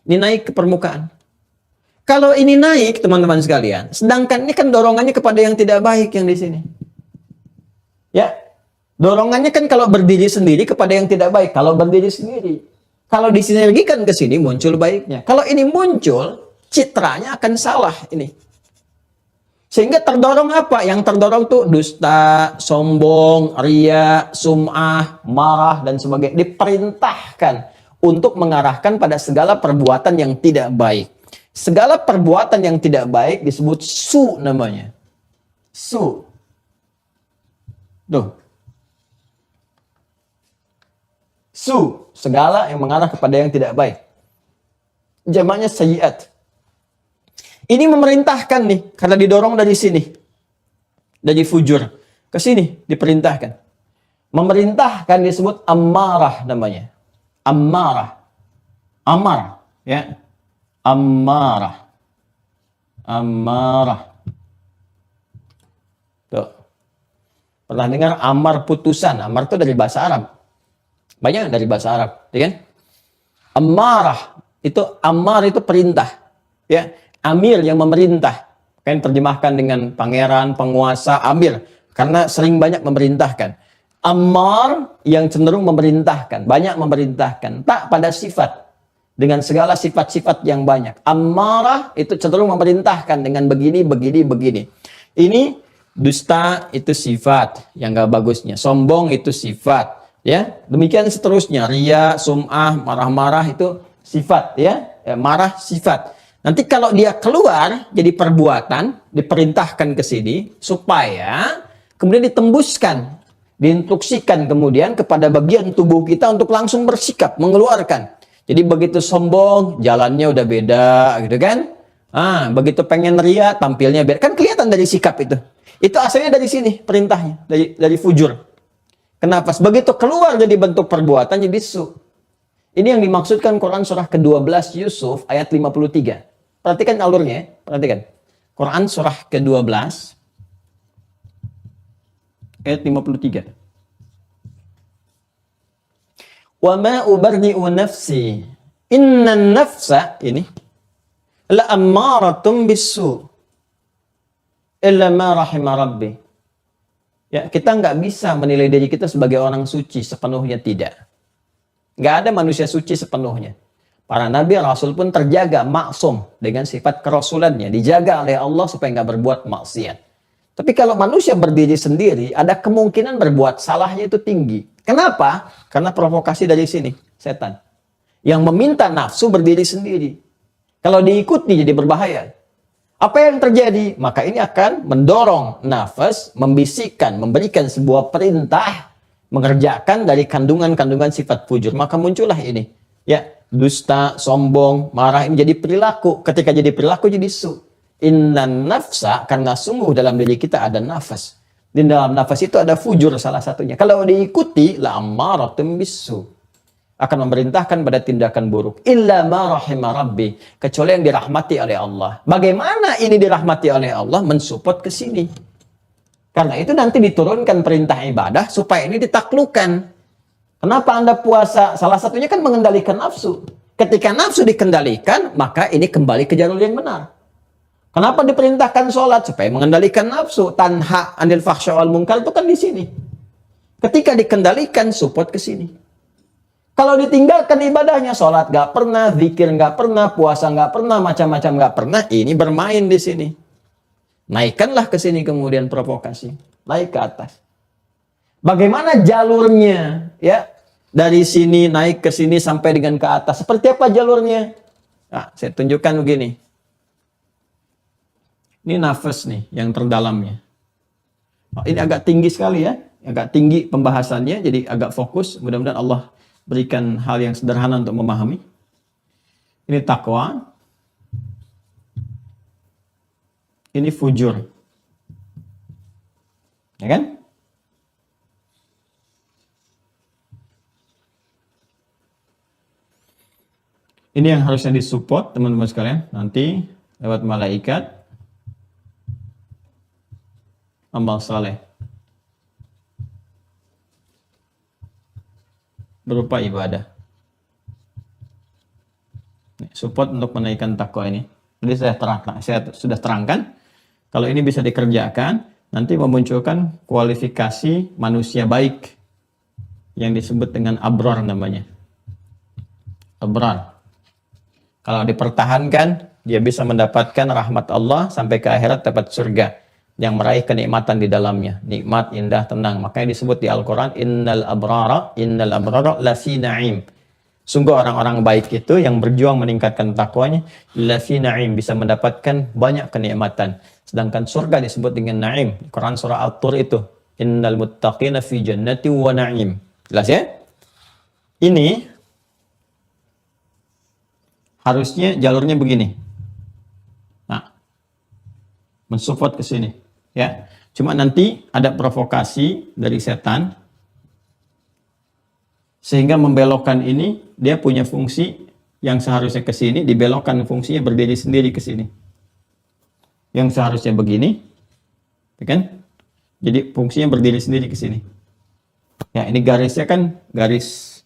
Ini naik ke permukaan. Kalau ini naik, teman-teman sekalian, sedangkan ini kan dorongannya kepada yang tidak baik yang di sini. Ya, dorongannya kan kalau berdiri sendiri kepada yang tidak baik. Kalau berdiri sendiri, kalau disinergikan ke sini muncul baiknya. Kalau ini muncul, citranya akan salah ini. Sehingga terdorong apa? Yang terdorong tuh dusta, sombong, ria, sum'ah, marah, dan sebagainya. Diperintahkan untuk mengarahkan pada segala perbuatan yang tidak baik. Segala perbuatan yang tidak baik disebut su namanya. Su. Tuh. Su. Segala yang mengarah kepada yang tidak baik. Jamaknya sayyiat. Ini memerintahkan nih, karena didorong dari sini. Dari fujur. Ke sini diperintahkan. Memerintahkan disebut ammarah namanya. Ammarah. Amar. Ya. Ammarah. Ammarah. Tuh. Pernah dengar amar putusan? Amar itu dari bahasa Arab. Banyak dari bahasa Arab. Ya kan? Ammarah. Ammar itu perintah. Ya. Amir yang memerintah. Kan terjemahkan dengan pangeran, penguasa, amir. Karena sering banyak memerintahkan. Ammar yang cenderung memerintahkan. Banyak memerintahkan. Tak pada sifat. Dengan segala sifat-sifat yang banyak. Ammarah itu cenderung memerintahkan dengan begini, begini, begini. Ini dusta itu sifat yang gak bagusnya. Sombong itu sifat. Ya, demikian seterusnya. Ria, sum'ah, marah-marah itu sifat. Ya, marah sifat. Nanti kalau dia keluar jadi perbuatan, diperintahkan ke sini supaya kemudian ditembuskan, diinstruksikan kemudian kepada bagian tubuh kita untuk langsung bersikap, mengeluarkan. Jadi begitu sombong, jalannya udah beda, gitu kan? Begitu pengen ria, tampilnya beda. Kan kelihatan dari sikap itu. Itu asalnya dari sini perintahnya, dari fujur. Kenapa? Begitu keluar jadi bentuk perbuatan jadi su. Ini yang dimaksudkan Quran surah ke-12 Yusuf ayat 53. Perhatikan alurnya ya. Perhatikan. Quran surah ke-12 ayat 53. Wa ma ubarri'u nafsi innan nafsa ini la ammaratum bisu illa ma rahima rabbi. Ya, kita nggak bisa menilai diri kita sebagai orang suci sepenuhnya, tidak. Nggak ada manusia suci sepenuhnya. Para nabi rasul pun terjaga maksum dengan sifat kerasulannya, dijaga oleh Allah supaya nggak berbuat maksiat. Tapi kalau manusia berdiri sendiri, ada kemungkinan berbuat salahnya itu tinggi. Kenapa? Karena provokasi dari sini, setan. Yang meminta nafsu berdiri sendiri. Kalau diikuti jadi berbahaya. Apa yang terjadi? Maka ini akan mendorong nafas, membisikkan, memberikan sebuah perintah, mengerjakan dari kandungan-kandungan sifat fujur. Maka muncullah ini. Ya, dusta, sombong, marah ini jadi perilaku. Ketika jadi perilaku jadi su. Innan nafsa, karena sungguh dalam diri kita ada nafas. Di dalam nafas itu ada fujur salah satunya. Kalau diikuti, la ammaratum bisu. Akan memerintahkan pada tindakan buruk. Illa ma rahima rabbi. Kecuali yang dirahmati oleh Allah. Bagaimana ini dirahmati oleh Allah? Mensupport ke sini. Karena itu nanti diturunkan perintah ibadah supaya ini ditaklukkan. Kenapa Anda puasa? Salah satunya kan mengendalikan nafsu. Ketika nafsu dikendalikan, maka ini kembali ke jalur yang benar. Kenapa diperintahkan sholat? Supaya mengendalikan nafsu. Tanha anil fahsya wal munkar itu kan di sini. Ketika dikendalikan, support ke sini. Kalau ditinggalkan ibadahnya, sholat gak pernah, zikir gak pernah, puasa gak pernah, macam-macam gak pernah, ini bermain di sini. Naikkanlah ke sini kemudian provokasi. Naik ke atas. Bagaimana jalurnya? Ya, dari sini naik ke sini sampai dengan ke atas. Seperti apa jalurnya? Nah, saya tunjukkan begini. Ini nafas nih yang terdalamnya. Oh, ini agak tinggi sekali ya. Agak tinggi pembahasannya, jadi agak fokus. Mudah-mudahan Allah berikan hal yang sederhana untuk memahami. Ini takwa. Ini fujur. Ya kan? Ini yang harusnya disupport teman-teman sekalian. Nanti lewat malaikat. Amal saleh. Berupa ibadah. Support untuk menaikkan takwa ini. Jadi saya sudah terangkan. Kalau ini bisa dikerjakan, nanti memunculkan kualifikasi manusia baik. Yang disebut dengan abrar namanya. Abrar. Kalau dipertahankan, dia bisa mendapatkan rahmat Allah sampai ke akhirat dapat surga yang meraih kenikmatan di dalamnya, nikmat, indah, tenang. Makanya disebut di Al-Qur'an innal abrara lafi na'im. Sungguh orang-orang baik itu yang berjuang meningkatkan takwanya lafi na'im, bisa mendapatkan banyak kenikmatan. Sedangkan surga disebut dengan na'im. Quran surah At-Tur itu innal muttaqina fi jannati wa na'im. Jelas ya? Ini harusnya jalurnya begini. Nah, mensupport ke sini, ya. Cuma nanti ada provokasi dari setan sehingga membelokkan ini, dia punya fungsi yang seharusnya ke sini dibelokkan, fungsinya berdiri sendiri ke sini. Yang seharusnya begini, ya kan? Jadi fungsinya berdiri sendiri ke sini. Ya, ini garisnya kan garis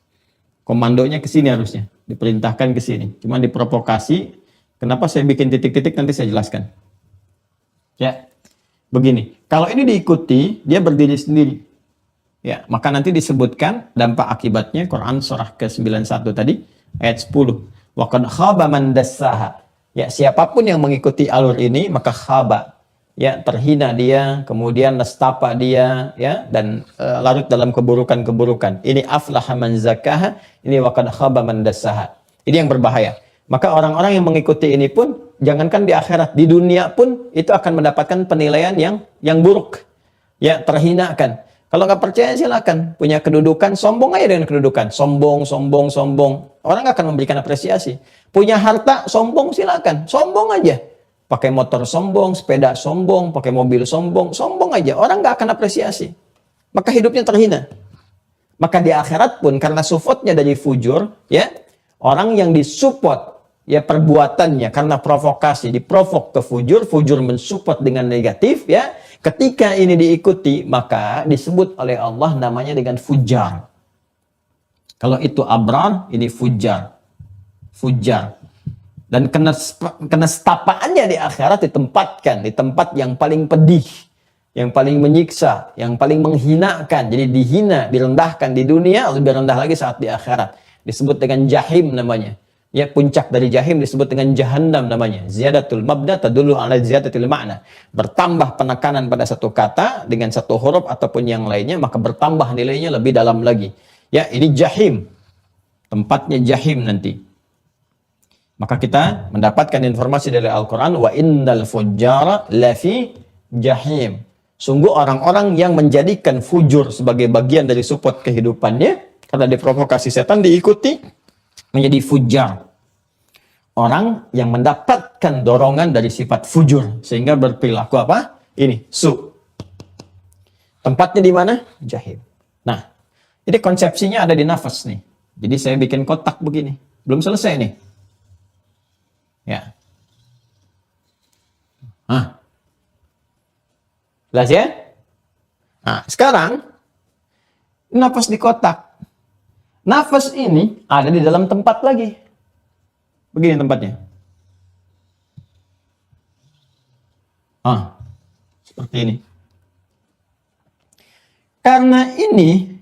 komandonya ke sini harusnya, diperintahkan ke sini. Cuma diprovokasi. Kenapa saya bikin titik-titik nanti saya jelaskan. Ya, begini. Kalau ini diikuti, dia berdiri sendiri. Ya, maka nanti disebutkan dampak akibatnya Quran surah ke-91 tadi ayat 10. Wa qad khaba man dassaha. Ya, siapapun yang mengikuti alur ini maka khaba. Ya, terhina dia, kemudian nestapa dia, ya, dan larut dalam keburukan-keburukan. Ini aflaha man zakkaha, ini wa qad khaba man dassaha. Ini yang berbahaya. Maka orang-orang yang mengikuti ini pun jangankan di akhirat, di dunia pun itu akan mendapatkan penilaian yang buruk. Ya, terhinakan. Kalau nggak percaya silakan, punya kedudukan, sombong aja dengan kedudukan. Sombong. Orang nggak akan memberikan apresiasi. Punya harta, sombong silakan. Sombong aja. Pakai motor sombong, sepeda sombong, pakai mobil sombong aja. Orang nggak akan apresiasi. Maka hidupnya terhina. Maka di akhirat pun karena supportnya dari fujur, ya, orang yang disupport ya perbuatannya karena provokasi, diprovok ke fujur, fujur mensupport dengan negatif, ya. Ketika ini diikuti, maka disebut oleh Allah namanya dengan fujar. Kalau itu abrar, ini fujar. Fujar. Dan kenestapaannya di akhirat ditempatkan di tempat yang paling pedih, yang paling menyiksa, yang paling menghinakan. Jadi dihina, direndahkan di dunia, lebih rendah lagi saat di akhirat. Disebut dengan jahim namanya. Ya, puncak dari jahim disebut dengan jahannam namanya. Ziyadatul mabda tadullu ala ziyadatil ma'na. Bertambah penekanan pada satu kata dengan satu huruf ataupun yang lainnya, maka bertambah nilainya lebih dalam lagi. Ya, ini jahim. Tempatnya jahim nanti. Maka kita mendapatkan informasi dari Al-Quran, wa innal fujjara lafi jahim. Sungguh orang-orang yang menjadikan fujur sebagai bagian dari support kehidupannya, karena diprovokasi setan, diikuti, menjadi fujar. Orang yang mendapatkan dorongan dari sifat fujur sehingga berperilaku apa? Ini su. Tempatnya di mana? Jahim. Nah, ini konsepsinya ada di nafas nih. Jadi saya bikin kotak begini. Belum selesai nih. Ya. Jelas ya? Nah, sekarang nafas di kotak. Nafas ini ada di dalam tempat lagi. Begini tempatnya. Seperti ini. Karena ini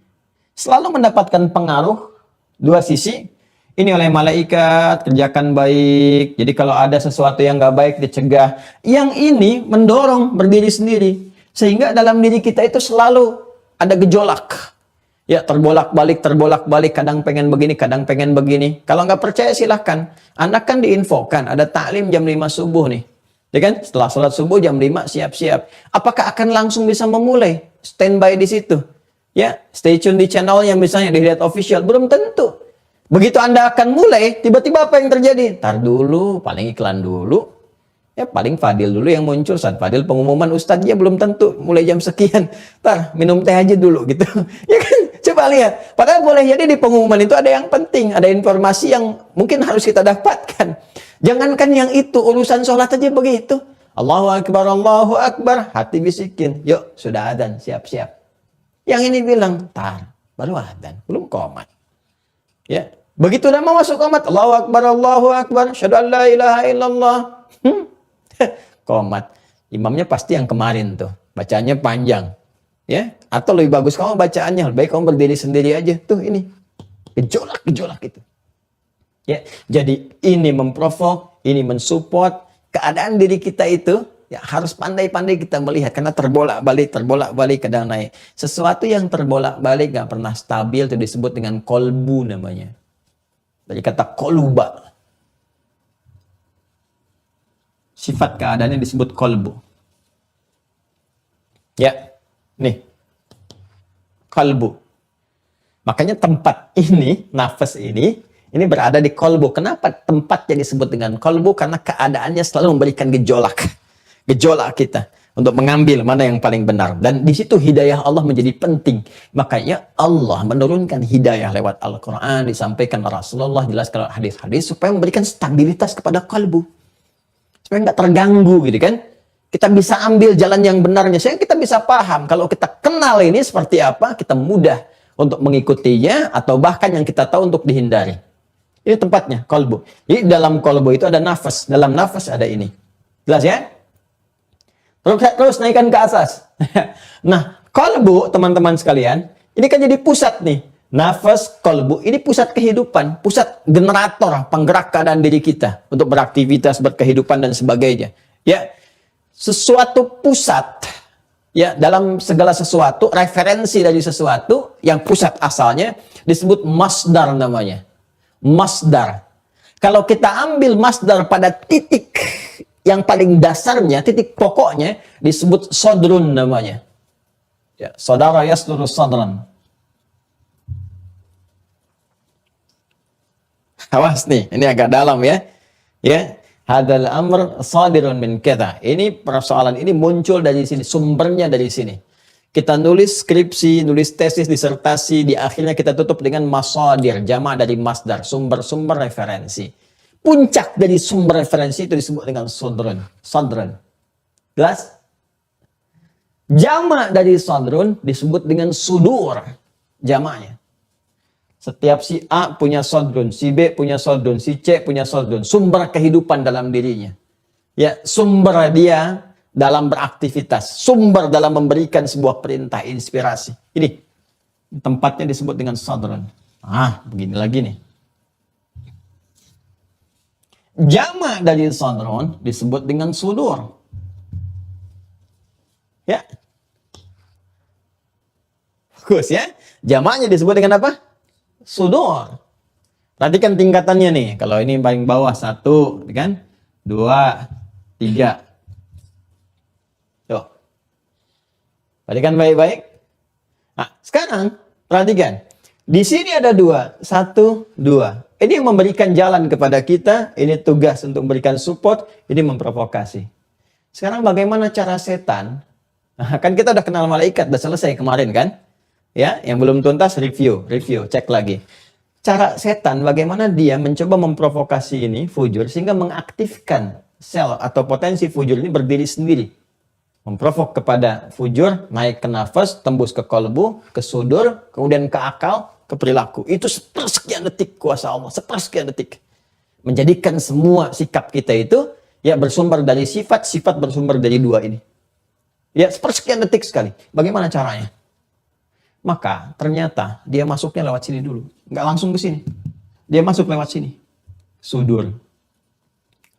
selalu mendapatkan pengaruh dua sisi. Ini oleh malaikat, kerjakan baik. Jadi kalau ada sesuatu yang nggak baik, dicegah. Yang ini mendorong berdiri sendiri. Sehingga dalam diri kita itu selalu ada gejolak. Ya, terbolak-balik, kadang pengen begini, kadang pengen begini. Kalau nggak percaya silahkan. Anak kan diinfokan, ada taklim jam 5 subuh nih. Ya kan? Setelah sholat subuh jam 5 siap-siap. Apakah akan langsung bisa memulai? Standby di situ. Ya, stay tune di channelnya misalnya, di Hidayat Official. Belum tentu. Begitu Anda akan mulai, tiba-tiba apa yang terjadi? Tar dulu, paling iklan dulu. Ya, paling Fadil dulu yang muncul. Saat Fadil pengumuman ustadznya belum tentu mulai jam sekian. Tar, minum teh aja dulu gitu. Ya kan? Coba lihat. Padahal boleh jadi di pengumuman itu ada yang penting. Ada informasi yang mungkin harus kita dapatkan. Jangankan yang itu, urusan sholat aja begitu. Allahu Akbar, Allahu Akbar. Hati bisikin. Yuk, sudah adzan, siap-siap. Yang ini bilang, tar, baru adzan, belum qomat. Ya, begitu udah mau masuk qomat, Allahu Akbar, Allahu Akbar. Asyhadu an la ilaha illallah. Qomat. Imamnya pasti yang kemarin tuh. Bacanya panjang. Ya, atau lebih bagus kamu bacaannya, lebih baik kamu berdiri sendiri aja. Tuh ini. Gejolak itu. Ya, jadi ini memprovok, ini mensupport keadaan diri kita itu. Ya, harus pandai-pandai kita melihat karena terbolak-balik kadang naik. Sesuatu yang terbolak-balik nggak pernah stabil itu disebut dengan kolbu namanya. Dari kata koluba. Sifat keadaannya disebut kolbu. Ya, nih. Kolbu. Makanya tempat ini, nafas ini berada di kolbu. Kenapa tempatnya disebut dengan kolbu? Karena keadaannya selalu memberikan gejolak kita untuk mengambil mana yang paling benar. Dan di situ hidayah Allah menjadi penting. Makanya Allah menurunkan hidayah lewat Al-Quran, disampaikan Rasulullah, jelaskan lewat hadis-hadis supaya memberikan stabilitas kepada kalbu. Supaya nggak terganggu gitu kan. Kita bisa ambil jalan yang benarnya. Sehingga kita bisa paham. Kalau kita kenal ini seperti apa, kita mudah untuk mengikutinya atau bahkan yang kita tahu untuk dihindari. Ini tempatnya, kalbu. Jadi dalam kalbu itu ada nafas. Dalam nafas ada ini. Jelas ya? Terus naikkan ke atas. Nah, kalbu teman-teman sekalian, ini kan jadi pusat nih. Nafas, kalbu, ini pusat kehidupan, pusat generator, penggerak keadaan diri kita untuk beraktivitas, berkehidupan dan sebagainya. Ya, sesuatu pusat, ya dalam segala sesuatu, referensi dari sesuatu yang pusat asalnya disebut masdar namanya. Masdar. Kalau kita ambil masdar pada titik yang paling dasarnya, titik pokoknya disebut sodrun namanya. Ya, saudara yasduru sodran. Awas nih, ini agak dalam ya. Ya, hadal amr sadirun min kita. Ini persoalan ini muncul dari sini, sumbernya dari sini. Kita nulis skripsi, nulis tesis, disertasi, di akhirnya kita tutup dengan masadir, jamak dari masdar, sumber-sumber referensi. Puncak dari sumber referensi itu disebut dengan sodrun. Sodrun. Jelas? Jamak dari sodrun disebut dengan sudur. Jamaknya. Setiap si A punya sodrun, si B punya sodrun, si C punya sodrun. Sumber kehidupan dalam dirinya. Ya, sumber dia dalam beraktivitas. Sumber dalam memberikan sebuah perintah, inspirasi. Ini tempatnya disebut dengan sodrun. Begini lagi nih. Jamak dari sodrun disebut dengan sudur. Ya. Bagus ya. Jamaknya disebut dengan apa? Sudur. Perhatikan tingkatannya nih. Kalau ini paling bawah 1, kan? 2, 3. Tuh. Perhatikan baik-baik. Nah, sekarang perhatikan. Di sini ada 2. 1, 2. Ini yang memberikan jalan kepada kita. Ini tugas untuk memberikan support. Ini memprovokasi. Sekarang bagaimana cara setan? Nah, kan kita udah kenal malaikat. Udah selesai kemarin kan? Ya, yang belum tuntas review, cek lagi. Cara setan bagaimana dia mencoba memprovokasi ini fujur sehingga mengaktifkan sel atau potensi fujur ini berdiri sendiri. Memprovok kepada fujur, naik ke nafas, tembus ke kolbu, ke sudur, kemudian ke akal, ke perilaku. Itu sepersekian detik kuasa Allah, sepersekian detik. Menjadikan semua sikap kita itu ya bersumber dari sifat bersumber dari 2 ini. Ya, sepersekian detik sekali. Bagaimana caranya? Maka ternyata dia masuknya lewat sini dulu. Nggak langsung ke sini. Dia masuk lewat sini. Sudur.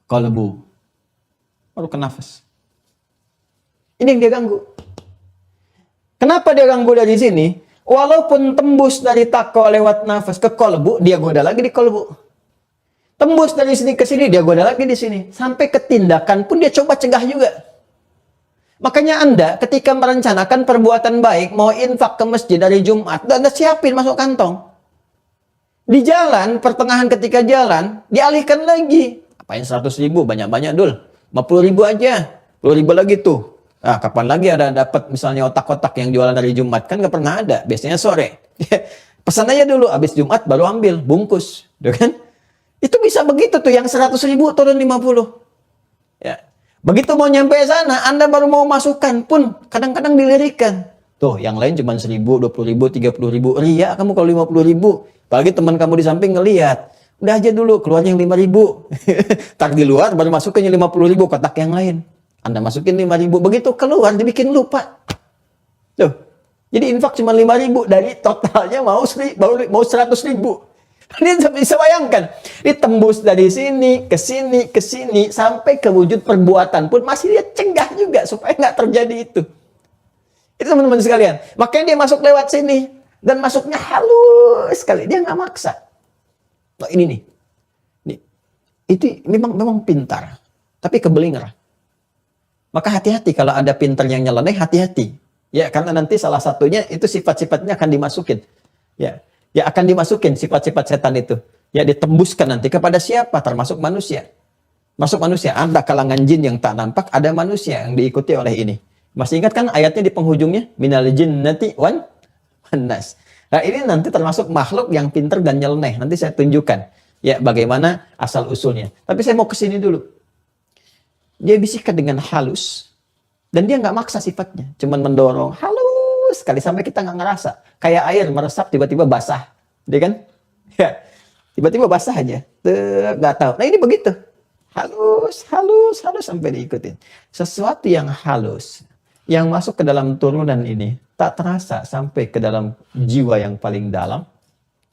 Kolbu. Baru ke nafas. Ini yang dia ganggu. Kenapa dia ganggu dari sini? Walaupun tembus dari tako lewat nafas ke kolbu, dia goda lagi di kolbu. Tembus dari sini ke sini, dia goda lagi di sini. Sampai ke tindakan pun dia coba cegah juga. Makanya Anda ketika merencanakan perbuatan baik, mau infak ke masjid dari Jumat, Anda siapin masuk kantong. Di jalan, pertengahan ketika jalan, dialihkan lagi. Apain 100 ribu, banyak-banyak dul. 50 ribu aja, 10 ribu lagi tuh. Nah, kapan lagi ada dapat misalnya otak-otak yang jualan dari Jumat? Kan nggak pernah ada, biasanya sore. Pesan aja dulu, habis Jumat baru ambil, bungkus. Kan? Itu bisa begitu tuh, yang 100 ribu turun 50. Ya. Begitu mau nyampe sana, Anda baru mau masukkan pun kadang-kadang dilirikan. Tuh, yang lain cuma 1.000, 20.000, 30.000. Ria kamu kalau 50.000. Apalagi teman kamu di samping ngelihat. Udah aja dulu, keluar yang 5.000. Tak di luar, baru masukin yang 50.000 kotak yang lain. Anda masukin 5.000. Begitu keluar, dibikin lupa. Tuh. Jadi infak cuma 5.000. Dari totalnya mau 100.000. Dia bisa bayangkan, ditembus dari sini, ke sini, ke sini, sampai ke wujud perbuatan pun masih dia cegah juga supaya nggak terjadi itu. Itu teman-teman sekalian. Makanya dia masuk lewat sini. Dan masuknya halus sekali. Dia nggak maksa. Nah, ini nih. Itu memang pintar. Tapi keblinger. Maka hati-hati kalau ada pintar yang nyeleneh, hati-hati. Ya, karena nanti salah satunya itu sifat-sifatnya akan dimasukin. Ya, akan dimasukin sifat-sifat setan itu. Ya, ditembuskan nanti kepada siapa? Termasuk manusia. Masuk manusia. Ada kalangan jin yang tak nampak, ada manusia yang diikuti oleh ini. Masih ingat kan ayatnya di penghujungnya? Minal jinnati wan nas. Nah, ini nanti termasuk makhluk yang pintar dan nyeleneh. Nanti saya tunjukkan ya bagaimana asal usulnya. Tapi saya mau ke sini dulu. Dia bisikan dengan halus dan dia nggak maksa sifatnya, cuman mendorong halus sekali sampai kita nggak ngerasa. Kayak air meresap tiba-tiba basah, dia kan? Ya, tiba-tiba basah aja, nggak tahu. Nah ini begitu, halus sampai diikutin. Sesuatu yang halus, yang masuk ke dalam turunan ini tak terasa sampai ke dalam jiwa yang paling dalam,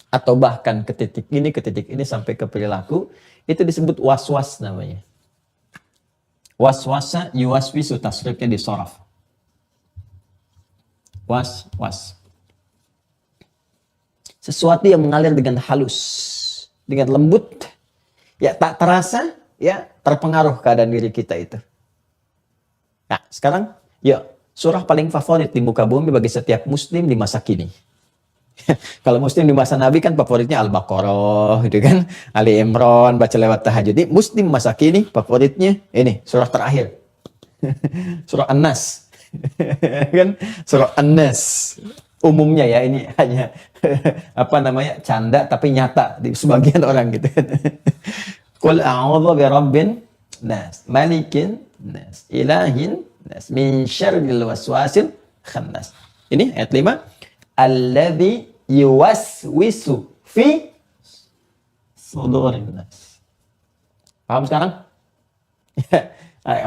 atau bahkan ke titik ini sampai ke perilaku, itu disebut was-was namanya. Was-wasa yuwaswisu, tasrifnya di soraf. Was-was. Sesuatu yang mengalir dengan halus, dengan lembut, ya tak terasa, ya terpengaruh keadaan diri kita itu. Nah, sekarang, yuk, surah paling favorit di muka bumi bagi setiap muslim di masa kini. Kalau muslim di masa Nabi kan favoritnya Al-Baqarah, gitu kan, Ali Imran, baca lewat tahajud. Ini muslim masa kini favoritnya ini surah terakhir, surah An-Nas, kan, surah An-Nas. Umumnya ya ini hanya canda tapi nyata di sebagian orang gitu. Qul a'udzu birabbin nas, malikin nas, ilahin nas, min syarril waswasil khannas. Ini ayat 5. Alladzi yuwaswisu fi sudurin nas. Paham sekarang?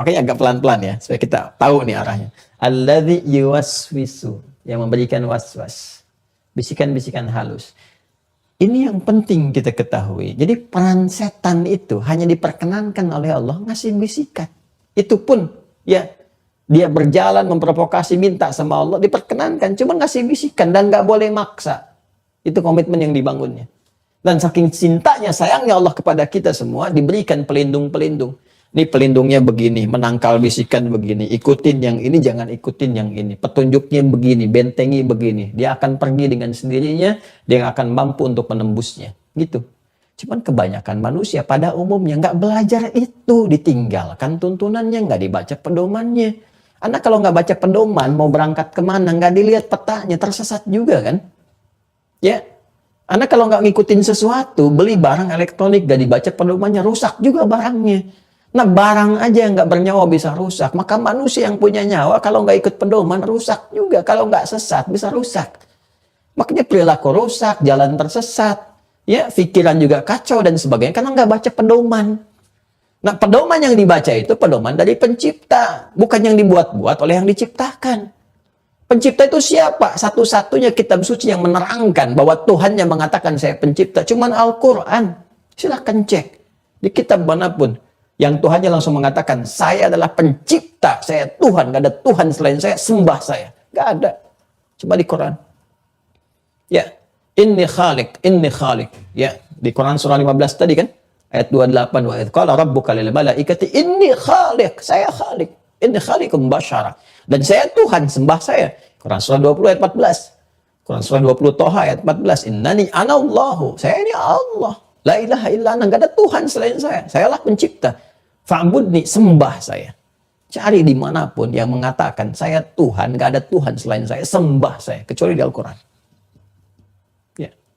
Oke, agak pelan-pelan ya, supaya kita tahu nih arahnya. Alladzi yuwaswisu, yang memberikan waswas, bisikan-bisikan halus. Ini yang penting kita ketahui. Jadi peran setan itu hanya diperkenankan oleh Allah ngasih bisikan. Itu pun ya, dia berjalan memprovokasi, minta sama Allah, diperkenankan. Cuma ngasih bisikan dan nggak boleh maksa. Itu komitmen yang dibangunnya. Dan saking cintanya, sayangnya Allah kepada kita semua, diberikan pelindung-pelindung. Ini pelindungnya begini, menangkal bisikan begini. Ikutin yang ini, jangan ikutin yang ini. Petunjuknya begini, bentengi begini. Dia akan pergi dengan sendirinya, dia akan mampu untuk menembusnya. Gitu. Cuman kebanyakan manusia pada umumnya nggak belajar itu. Ditinggalkan tuntunannya, nggak dibaca pedomannya. Anak kalau nggak baca pedoman, mau berangkat kemana, nggak dilihat petanya, tersesat juga kan? Ya, anak kalau nggak ngikutin sesuatu, beli barang elektronik, nggak dibaca pedomannya, rusak juga barangnya. Nah, barang aja yang nggak bernyawa bisa rusak. Maka manusia yang punya nyawa, kalau nggak ikut pedoman, rusak juga. Kalau nggak sesat, bisa rusak. Makanya perilaku rusak, jalan tersesat, ya, pikiran juga kacau dan sebagainya, karena nggak baca pedoman. Nah, pedoman yang dibaca itu pedoman dari pencipta, bukan yang dibuat-buat oleh yang diciptakan. Pencipta itu siapa? Satu-satunya kitab suci yang menerangkan bahwa Tuhan yang mengatakan saya pencipta. Cuman Al-Quran. Silahkan cek. Di kitab manapun. Yang Tuhannya langsung mengatakan, saya adalah pencipta. Saya Tuhan. Gak ada Tuhan selain saya. Sembah saya. Gak ada. Cuma di Quran. Ya. Inni khalik. Inni khalik. Ya. Di Quran surah 15 tadi kan. Ayat 28, wa idh qala rabbuka lil malaikati inni khaliq, saya khaliq, inni khaliqum basyara, dan saya Tuhan, sembah saya. Quran surah 20 ayat 14. Quran surah 20 Toha ayat 14, innani anallahu, saya ini Allah, la ilaha illa ana, enggak ada Tuhan selain saya. Sayalah pencipta. Fa'budni, sembah saya. Cari dimanapun yang mengatakan saya Tuhan, enggak ada Tuhan selain saya, sembah saya, kecuali di Al-Quran.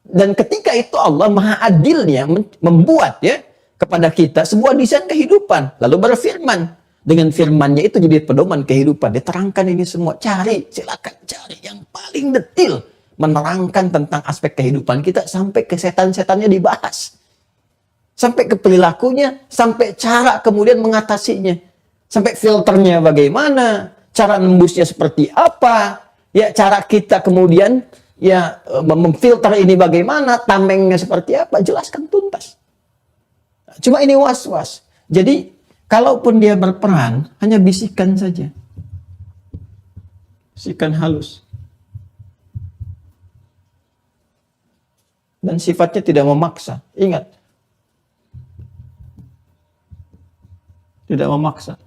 Dan ketika itu Allah maha adilnya membuat ya kepada kita sebuah desain kehidupan. Lalu berfirman. Dengan firmannya itu jadi pedoman kehidupan. Diterangkan ini semua. Cari, silakan cari yang paling detil. Menerangkan tentang aspek kehidupan kita sampai ke setan-setannya dibahas. Sampai ke perilakunya, sampai cara kemudian mengatasinya. Sampai filternya bagaimana, cara nembusnya seperti apa. Ya, cara kita kemudian memfilter ini bagaimana, tamengnya seperti apa, jelaskan tuntas. Cuma ini was-was. Jadi, kalaupun dia berperan, hanya bisikan saja. Bisikan halus. Dan sifatnya tidak memaksa. Ingat. Tidak memaksa.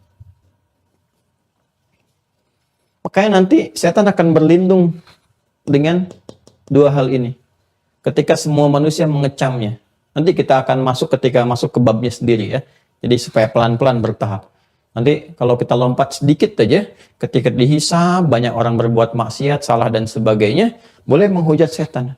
Makanya nanti setan akan berlindung dengan dua hal ini. Ketika semua manusia mengecamnya. Nanti kita akan ketika masuk ke babnya sendiri ya. Jadi supaya pelan-pelan bertahap. Nanti kalau kita lompat sedikit aja, ketika dihisab, banyak orang berbuat maksiat, salah dan sebagainya, boleh menghujat setan.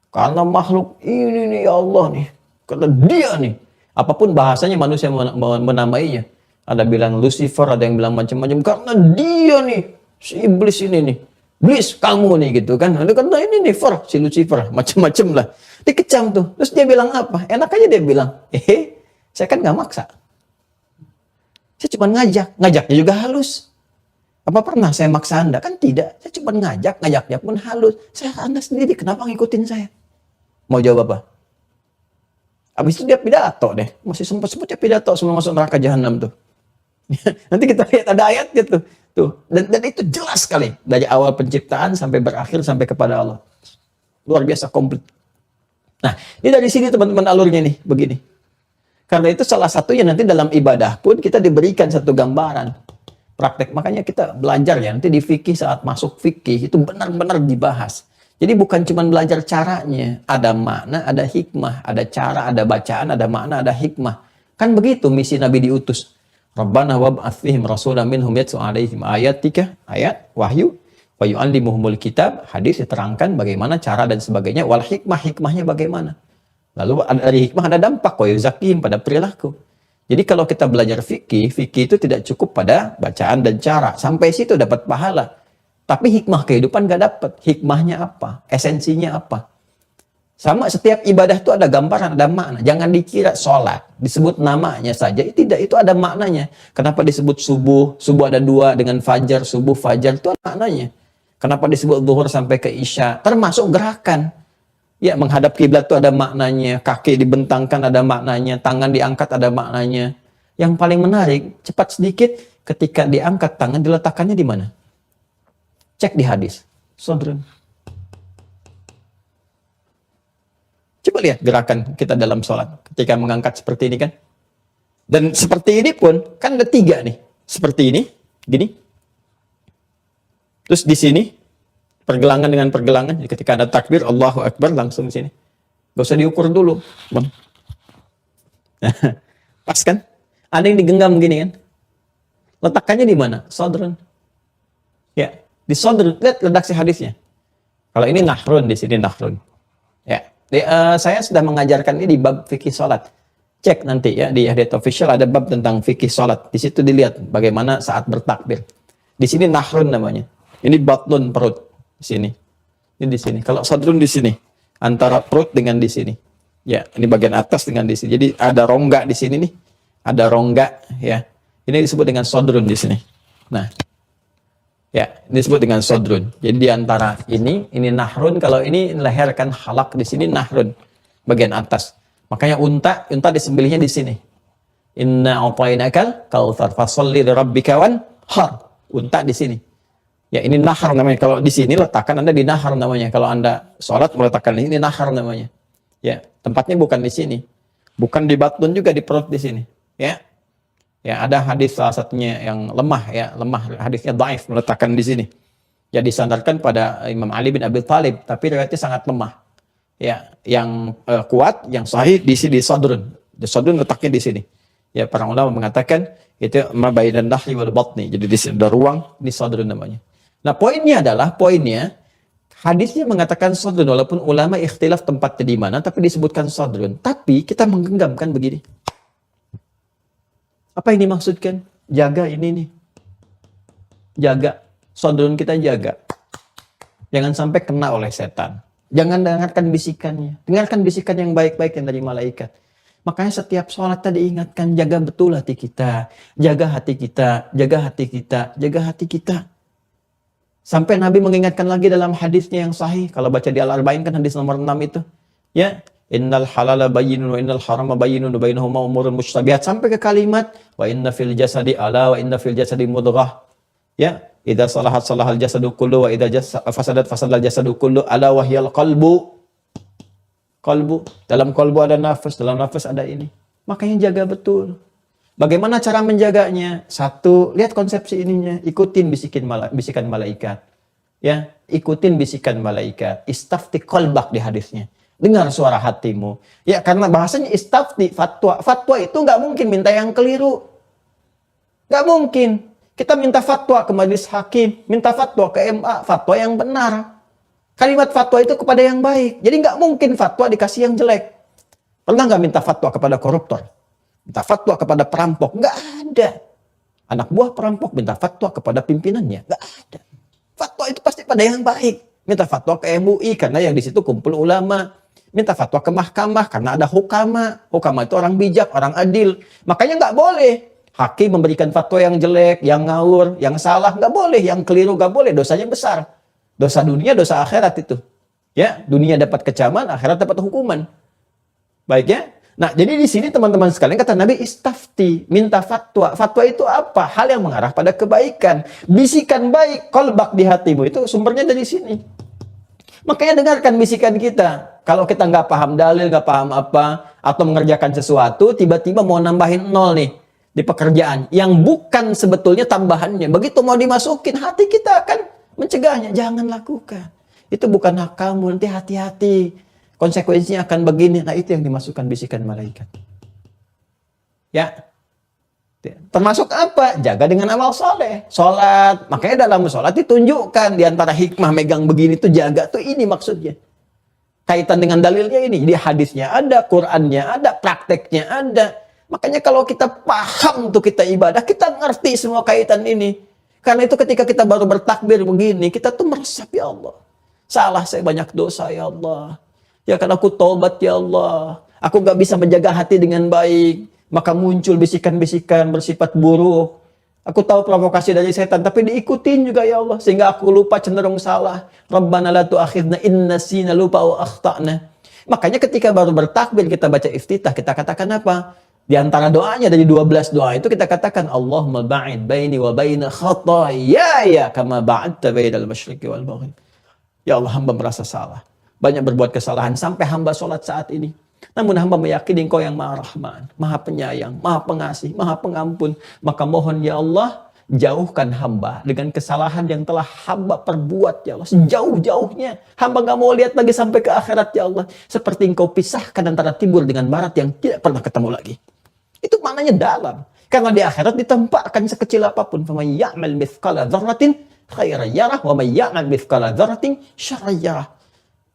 Karena makhluk ini nih ya Allah nih. Karena dia nih. Apapun bahasanya manusia menamainya. Ada bilang Lucifer, ada yang bilang macam-macam. Karena dia nih, si iblis ini nih. Iblis kamu nih gitu kan. Karena ini nih, si Lucifer, macam-macam lah. Dikecam tuh. Terus dia bilang apa? Enak aja dia bilang, saya kan gak maksa. Saya cuma ngajaknya juga halus. Apa pernah saya maksa Anda? Kan tidak. Saya cuma ngajaknya pun halus. Anda sendiri, kenapa ngikutin saya? Mau jawab apa? Habis itu dia pidato deh. Masih sempat-sempatnya pidato sebelum masuk neraka jahanam tuh. Nanti kita lihat ada ayatnya tuh. Dan itu jelas sekali. Dari awal penciptaan sampai berakhir sampai kepada Allah. Luar biasa komplit. Nah, ini dari sini teman-teman alurnya nih, begini. Karena itu salah satunya nanti dalam ibadah pun kita diberikan satu gambaran. Praktek, makanya kita belajar ya, nanti di fikih saat masuk fikih itu benar-benar dibahas. Jadi bukan cuma belajar caranya, ada makna, ada hikmah, ada cara, ada bacaan, ada makna, ada hikmah. Kan begitu misi Nabi diutus. Rabbana wab'ats fihim rasulan minhum yatlu 'alaihim ayatika, ayat wahyu. Wa yu'allimuhumul kitab, hadis diterangkan bagaimana cara dan sebagainya, wal hikmahnya bagaimana. Lalu dari hikmah ada dampak, wa yuzakkihim pada perilaku. Jadi kalau kita belajar fikih itu tidak cukup pada bacaan dan cara. Sampai situ dapat pahala. Tapi hikmah kehidupan gak dapat. Hikmahnya apa? Esensinya apa? Sama setiap ibadah itu ada gambaran, ada makna. Jangan dikira sholat, disebut namanya saja. Tidak, itu ada maknanya. Kenapa disebut subuh? Subuh ada dua dengan fajar, subuh, fajar. Itu ada maknanya. Kenapa disebut zuhur sampai ke isya? Termasuk gerakan. Ya, menghadap kiblat itu ada maknanya. Kaki dibentangkan ada maknanya. Tangan diangkat ada maknanya. Yang paling menarik, cepat sedikit, ketika diangkat tangan, diletakkannya di mana? Cek di hadis. Sodron. Coba lihat gerakan kita dalam sholat. Ketika mengangkat seperti ini kan. Dan seperti ini pun, kan ada tiga nih. Seperti ini, gini. Terus di sini, pergelangan dengan pergelangan. Jadi ketika ada takbir, Allahu Akbar, langsung di sini. Gak usah diukur dulu. Pas kan? Ada yang digenggam gini kan? Letakkannya di mana? Sodron. Ya, di sodron. Lihat redaksi hadisnya. Kalau ini nahrun, di sini nahrun. Ya, saya sudah mengajarkan ini di bab fikih sholat. Cek nanti ya, di Hadith Official ada bab tentang fikih sholat. Di situ dilihat bagaimana saat bertakbir. Di sini nahrun namanya. Ini batnun, perut di sini. Ini di sini. Kalau sadrun di sini, antara perut dengan di sini. Ya, ini bagian atas dengan di sini. Jadi ada rongga di sini nih. Ada rongga ya. Ini disebut dengan sadrun di sini. Nah. Ya, ini disebut dengan sadrun. Jadi di antara ini nahrun. Kalau ini leher kan halak, di sini nahrun. Bagian atas. Makanya unta disembelihnya di sini. Inna a'tainakal kautsar fasholli lirabbika wanhar. Unta di sini. Ya, ini nahar namanya. Kalau di sini letakkan Anda di nahar namanya. Kalau Anda sholat meletakkan ini nahar namanya. Ya, tempatnya bukan di sini. Bukan di batun juga, di perut di sini. Ya. Ya, ada hadis salah satunya yang lemah ya, hadisnya dhaif, meletakkan di sini. Ya, disandarkan pada Imam Ali bin Abi Thalib, tapi riwayatnya sangat lemah. Ya, yang kuat, yang sahih di sini, di sadrun. Di sadrun letaknya di sini. Ya, para ulama mengatakan itu ma bainan nahri wal batni. Jadi di sini ada ruang, di sadrun namanya. Nah, poinnya hadisnya mengatakan sadrun, walaupun ulama ikhtilaf tempatnya di mana, tapi disebutkan sadrun. Tapi kita menggenggamkan begini. Apa ini maksudkan? Jaga ini nih. Jaga. Sadrun kita jaga. Jangan sampai kena oleh setan. Jangan dengarkan bisikannya. Dengarkan bisikan yang baik-baik yang dari malaikat. Makanya setiap sholat tadi ingatkan, jaga betul hati kita. Jaga hati kita. Jaga hati kita. Jaga hati kita. Sampai Nabi mengingatkan lagi dalam hadisnya yang sahih. Kalau baca di Al-Arba'in kan hadis nomor 6 itu. Ya, innal halala bayyinun wa innal harama bayyinun wa bainahuma umurun mushtabihat, sampai ke kalimat wa inna fil jasadi ala wa inna fil jasadi mudghah. Ya, idza salahat salahal jasadu kullu wa idza fasadat fasadal jasadu kullu ala wahyal qalbu. Kalbu, dalam kalbu ada nafas, dalam nafas ada ini. Makanya jaga betul. Bagaimana cara menjaganya? Satu, lihat konsepsi ininya, ikutin bisikan malaikat. Ya, ikutin bisikan malaikat. Istafti qalbak di hadisnya. Dengar suara hatimu. Ya, karena bahasanya istafti, fatwa. Fatwa itu nggak mungkin minta yang keliru. Nggak mungkin. Kita minta fatwa ke majelis hakim, minta fatwa ke MA, fatwa yang benar. Kalimat fatwa itu kepada yang baik. Jadi nggak mungkin fatwa dikasih yang jelek. Pernah nggak minta fatwa kepada koruptor? Minta fatwa kepada perampok? Nggak ada. Anak buah perampok minta fatwa kepada pimpinannya? Nggak ada. Fatwa itu pasti pada yang baik. Minta fatwa ke MUI karena yang di situ kumpul ulama. Minta fatwa ke mahkamah karena ada hukama. Hukama itu orang bijak, orang adil. Makanya nggak boleh hakim memberikan fatwa yang jelek, yang ngawur, yang salah. Nggak boleh. Yang keliru nggak boleh. Dosanya besar. Dosa dunia, dosa akhirat itu. Ya, dunia dapat kecaman, akhirat dapat hukuman. Baik ya. Nah, jadi di sini teman-teman sekalian kata Nabi istafti, minta fatwa. Fatwa itu apa? Hal yang mengarah pada kebaikan. Bisikan baik, kolbak di hatimu. Itu sumbernya dari sini. Makanya dengarkan bisikan kita. Kalau kita nggak paham dalil, nggak paham apa, atau mengerjakan sesuatu, tiba-tiba mau nambahin 0 nih di pekerjaan. Yang bukan sebetulnya tambahannya. Begitu mau dimasukin, hati kita akan mencegahnya. Jangan lakukan. Itu bukan hak kamu, nanti hati-hati. Konsekuensinya akan begini. Nah, itu yang dimasukkan bisikan malaikat. Ya. Termasuk apa? Jaga dengan amal soleh. Sholat. Makanya dalam sholat ditunjukkan. Di antara hikmah megang begini tuh jaga. Tuh ini maksudnya. Kaitan dengan dalilnya ini. Di hadisnya ada, Qur'annya ada, prakteknya ada. Makanya kalau kita paham tuh kita ibadah, kita ngerti semua kaitan ini. Karena itu ketika kita baru bertakbir begini, kita tuh meresap, ya Allah. Salah saya banyak dosa, ya Allah. Ya kan aku taubat, ya Allah. Aku gak bisa menjaga hati dengan baik. Maka muncul bisikan-bisikan bersifat buruk. Aku tahu provokasi dari setan, tapi diikutin juga, ya Allah. Sehingga aku lupa, cenderung salah. Rabbana la tu'akhidna inna sina lupa wa akhta'na. Makanya ketika baru bertakbir, kita baca iftitah, kita katakan apa? Di antara doanya dari 12 doa itu kita katakan Allahumma ba'id baini wa baina khataaya kama ba'adta bainal masyriqi wal maghrib. Ya Allah, hamba merasa salah. Banyak berbuat kesalahan sampai hamba sholat saat ini. Namun hamba meyakini Engkau yang Maha Rahman, Maha Penyayang, Maha Pengasih, Maha Pengampun. Maka mohon ya Allah, jauhkan hamba dengan kesalahan yang telah hamba perbuat, ya Allah. Sejauh-jauhnya. Hamba gak mau lihat lagi sampai ke akhirat, ya Allah. Seperti Engkau pisahkan antara timur dengan barat yang tidak pernah ketemu lagi. Itu maknanya dalam. Karena di akhirat ditempatkan sekecil apapun. فَمَنْ يَعْمَلْ مِثْقَلَ ذَرَّةٍ خَيْرًا يَرَهُ وَمَنْ يَعْمَلْ مِثْقَلَ ذَرَّةٍ شَرًّا يَرَهُ.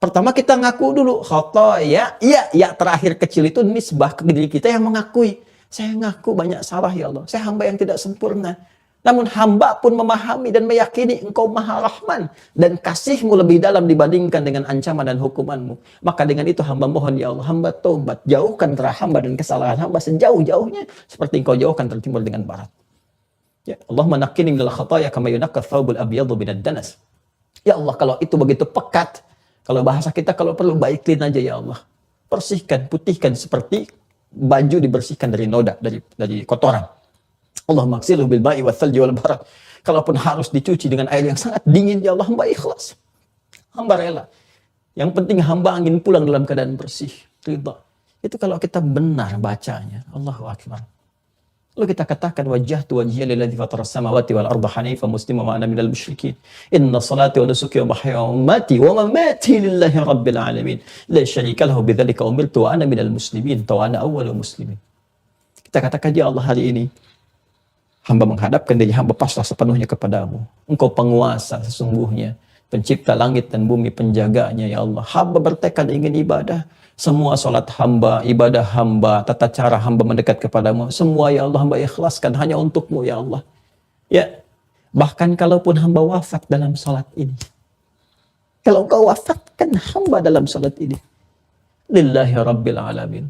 Pertama kita ngaku dulu. Khotoya. Ya terakhir kecil itu nisbah ke diri kita yang mengakui. Saya ngaku banyak salah, ya Allah. Saya hamba yang tidak sempurna. Namun hamba pun memahami dan meyakini Engkau Maha Rahman. Dan kasih-Mu lebih dalam dibandingkan dengan ancaman dan hukuman-Mu. Maka dengan itu hamba mohon, ya Allah, hamba taubat. Jauhkan antara hamba dan kesalahan hamba sejauh-jauhnya. Seperti Engkau jauhkan dari timur dengan barat. Ya Allah, manakkini minal khataya kama yunaqqa thawbul abyadu minad danas. Ya Allah, kalau itu begitu pekat. Kalau bahasa kita, kalau perlu baikin aja, ya Allah. Bersihkan, putihkan seperti baju dibersihkan dari noda, dari kotoran. Allah maghsilhu bil ma'i wal thalji wal barad. Kalaupun harus dicuci dengan air yang sangat dingin, ya Allah, hamba ikhlas. Hamba rela. Yang penting hamba ingin pulang dalam keadaan bersih, ridha. Itu kalau kita benar bacanya. Allahu akbar. Lalu kita katakan wajjahtu wajhiya lilladzi fataras samawati wal arda hanifan musliman wa ana minal musyrikin. Inna salati wa nusuki wa mahyaya wa mamati wa mamati lillahi rabbil alamin. La syarika lahu bidzalika umirtu wa ana minal muslimin wa ana awwalul muslimin. Kita katakan, ya Allah, hari ini hamba menghadapkan diri hamba pasrah sepenuhnya kepadamu. Engkau penguasa sesungguhnya, pencipta langit dan bumi, penjaganya, ya Allah. Hamba bertekad ingin ibadah. Semua solat hamba, ibadah hamba, tata cara hamba mendekat kepadamu. Semua, ya Allah, hamba ikhlaskan hanya untuk-Mu, ya Allah. Ya, bahkan kalaupun hamba wafat dalam solat ini. Kalau Engkau wafatkan hamba dalam solat ini. Lillahi rabbil alamin.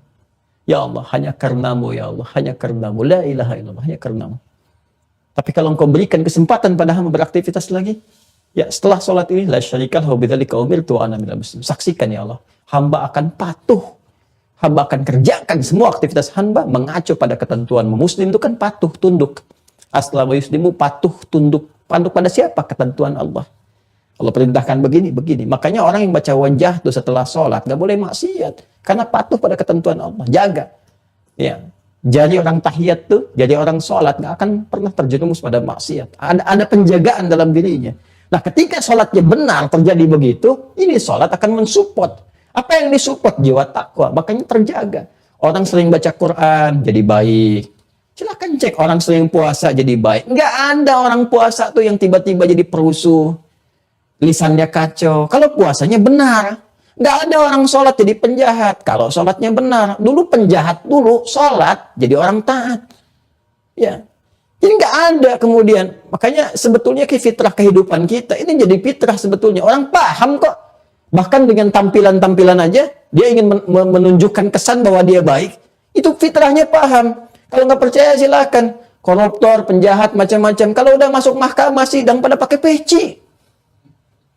Ya Allah, hanya karena-Mu, ya Allah. Hanya karena-Mu. La ilaha illallah, hanya karena-Mu. Tapi kalau Engkau berikan kesempatan pada hamba beraktivitas lagi, Ya, setelah sholat ini, la syarikalahu bidzalika umirtu wa ana minal muslimin. Saksikan ya Allah, hamba akan patuh, hamba akan kerjakan semua aktivitas hamba mengacu pada ketentuan. Muslim itu kan patuh, tunduk. Aslama yuslimu, patuh, tunduk. Tunduk pada siapa? Ketentuan Allah. Allah perintahkan begini, begini. Makanya orang yang baca wajah tuh setelah sholat, nggak boleh maksiat. Karena patuh pada ketentuan Allah. Jaga. Ya. Jadi orang tahiyat tuh, jadi orang sholat, nggak akan pernah terjerumus pada maksiat. Ada penjagaan dalam dirinya. Nah, ketika sholatnya benar terjadi begitu, ini sholat akan mensupport. Apa yang disupport? Jiwa takwa. Makanya terjaga. Orang sering baca Quran, jadi baik. Silahkan cek orang sering puasa jadi baik. Nggak ada orang puasa tuh yang tiba-tiba jadi perusuh. Lisannya kacau. Kalau puasanya benar. Nggak ada orang sholat jadi penjahat. Kalau sholatnya benar. Dulu penjahat dulu, sholat jadi orang taat. Ya. Jadi nggak ada kemudian. Makanya sebetulnya fitrah kehidupan kita ini jadi fitrah sebetulnya. Orang paham kok. Bahkan dengan tampilan-tampilan aja, dia ingin menunjukkan kesan bahwa dia baik. Itu fitrahnya paham. Kalau nggak percaya silakan. Koruptor, penjahat, macam-macam. Kalau udah masuk mahkamah sidang pada pakai peci.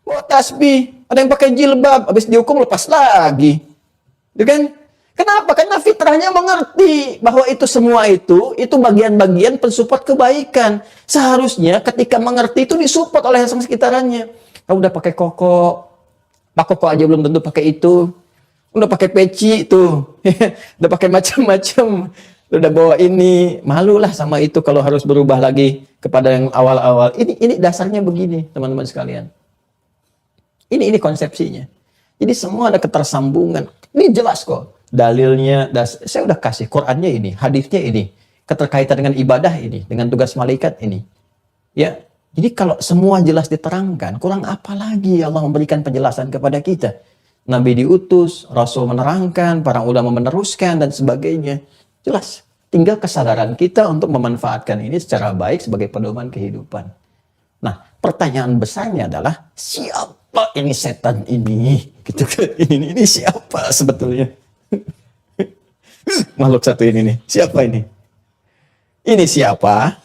Bawa tasbih. Ada yang pakai jilbab. Habis dihukum lepas lagi. Ya kan? Kenapa? Karena fitrahnya mengerti bahwa itu semua itu bagian-bagian pensupport kebaikan. Seharusnya ketika mengerti itu disupport oleh sekitarnya. Kalau udah pakai koko, Pak Koko aja belum tentu pakai itu. Udah pakai peci tuh. Udah pakai macam-macam. Udah bawa ini. Malulah sama itu kalau harus berubah lagi kepada yang awal-awal. Ini dasarnya begini, teman-teman sekalian. Ini konsepsinya. Jadi semua ada ketersambungan. Ini jelas kok. Dalilnya, saya udah kasih Qurannya ini, hadisnya ini, keterkaitan dengan ibadah ini, dengan tugas malaikat ini. Ya, jadi kalau semua jelas diterangkan, kurang apa lagi Allah memberikan penjelasan kepada kita? Nabi diutus, Rasul menerangkan, para ulama meneruskan dan sebagainya. Jelas, tinggal kesadaran kita untuk memanfaatkan ini secara baik sebagai pedoman kehidupan. Nah, pertanyaan besarnya adalah siapa ini setan ini? Gitu kan? Ini siapa sebetulnya? Makhluk satu ini nih. Siapa ini? Ini siapa?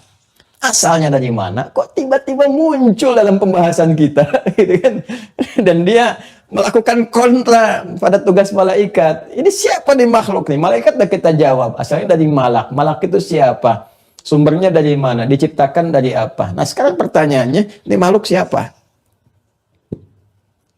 Asalnya dari mana? Kok tiba-tiba muncul dalam pembahasan kita? Gitu kan? Dan dia melakukan kontra pada tugas malaikat. Ini siapa nih makhluk nih? Malaikat udah kita jawab. Asalnya dari malak. Malak itu siapa? Sumbernya dari mana? Diciptakan dari apa? Nah sekarang pertanyaannya, ini makhluk siapa?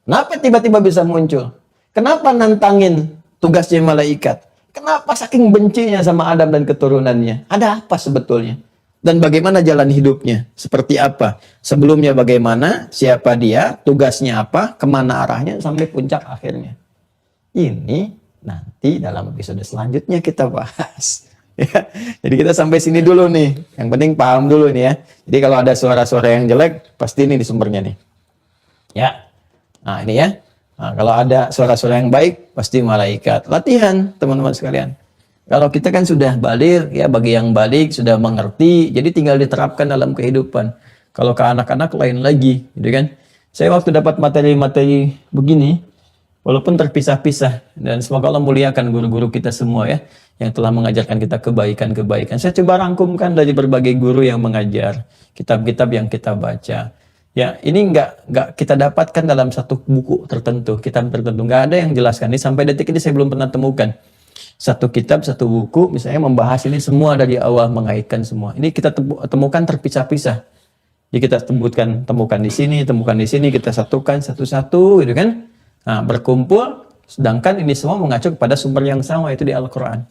Kenapa tiba-tiba bisa muncul? Kenapa nantangin tugasnya malaikat? Kenapa saking bencinya sama Adam dan keturunannya? Ada apa sebetulnya? Dan bagaimana jalan hidupnya? Seperti apa? Sebelumnya bagaimana? Siapa dia? Tugasnya apa? Kemana arahnya? Sampai puncak akhirnya. Ini nanti dalam episode selanjutnya kita bahas. Ya, jadi kita sampai sini dulu nih. Yang penting paham dulu nih ya. Jadi kalau ada suara-suara yang jelek, pasti ini di sumbernya nih. Ya. Nah ini ya. Nah, kalau ada suara-suara yang baik, pasti malaikat. Latihan, teman-teman sekalian. Kalau kita kan sudah balik, ya bagi yang balik sudah mengerti, jadi tinggal diterapkan dalam kehidupan. Kalau ke anak-anak lain lagi, gitu kan. Saya waktu dapat materi-materi begini, walaupun terpisah-pisah, dan semoga Allah muliakan guru-guru kita semua ya, yang telah mengajarkan kita kebaikan-kebaikan. Saya coba rangkumkan dari berbagai guru yang mengajar, kitab-kitab yang kita baca. Ya, ini nggak kita dapatkan dalam satu buku tertentu, kitab tertentu. Nggak ada yang jelaskan. Ini sampai detik ini saya belum pernah temukan. Satu kitab, satu buku, misalnya membahas ini semua dari awal, mengaitkan semua. Ini kita temukan terpisah-pisah. Jadi kita temukan di sini, kita satukan satu-satu, gitu kan? Nah, berkumpul, sedangkan ini semua mengacu kepada sumber yang sama, yaitu di Al-Quran.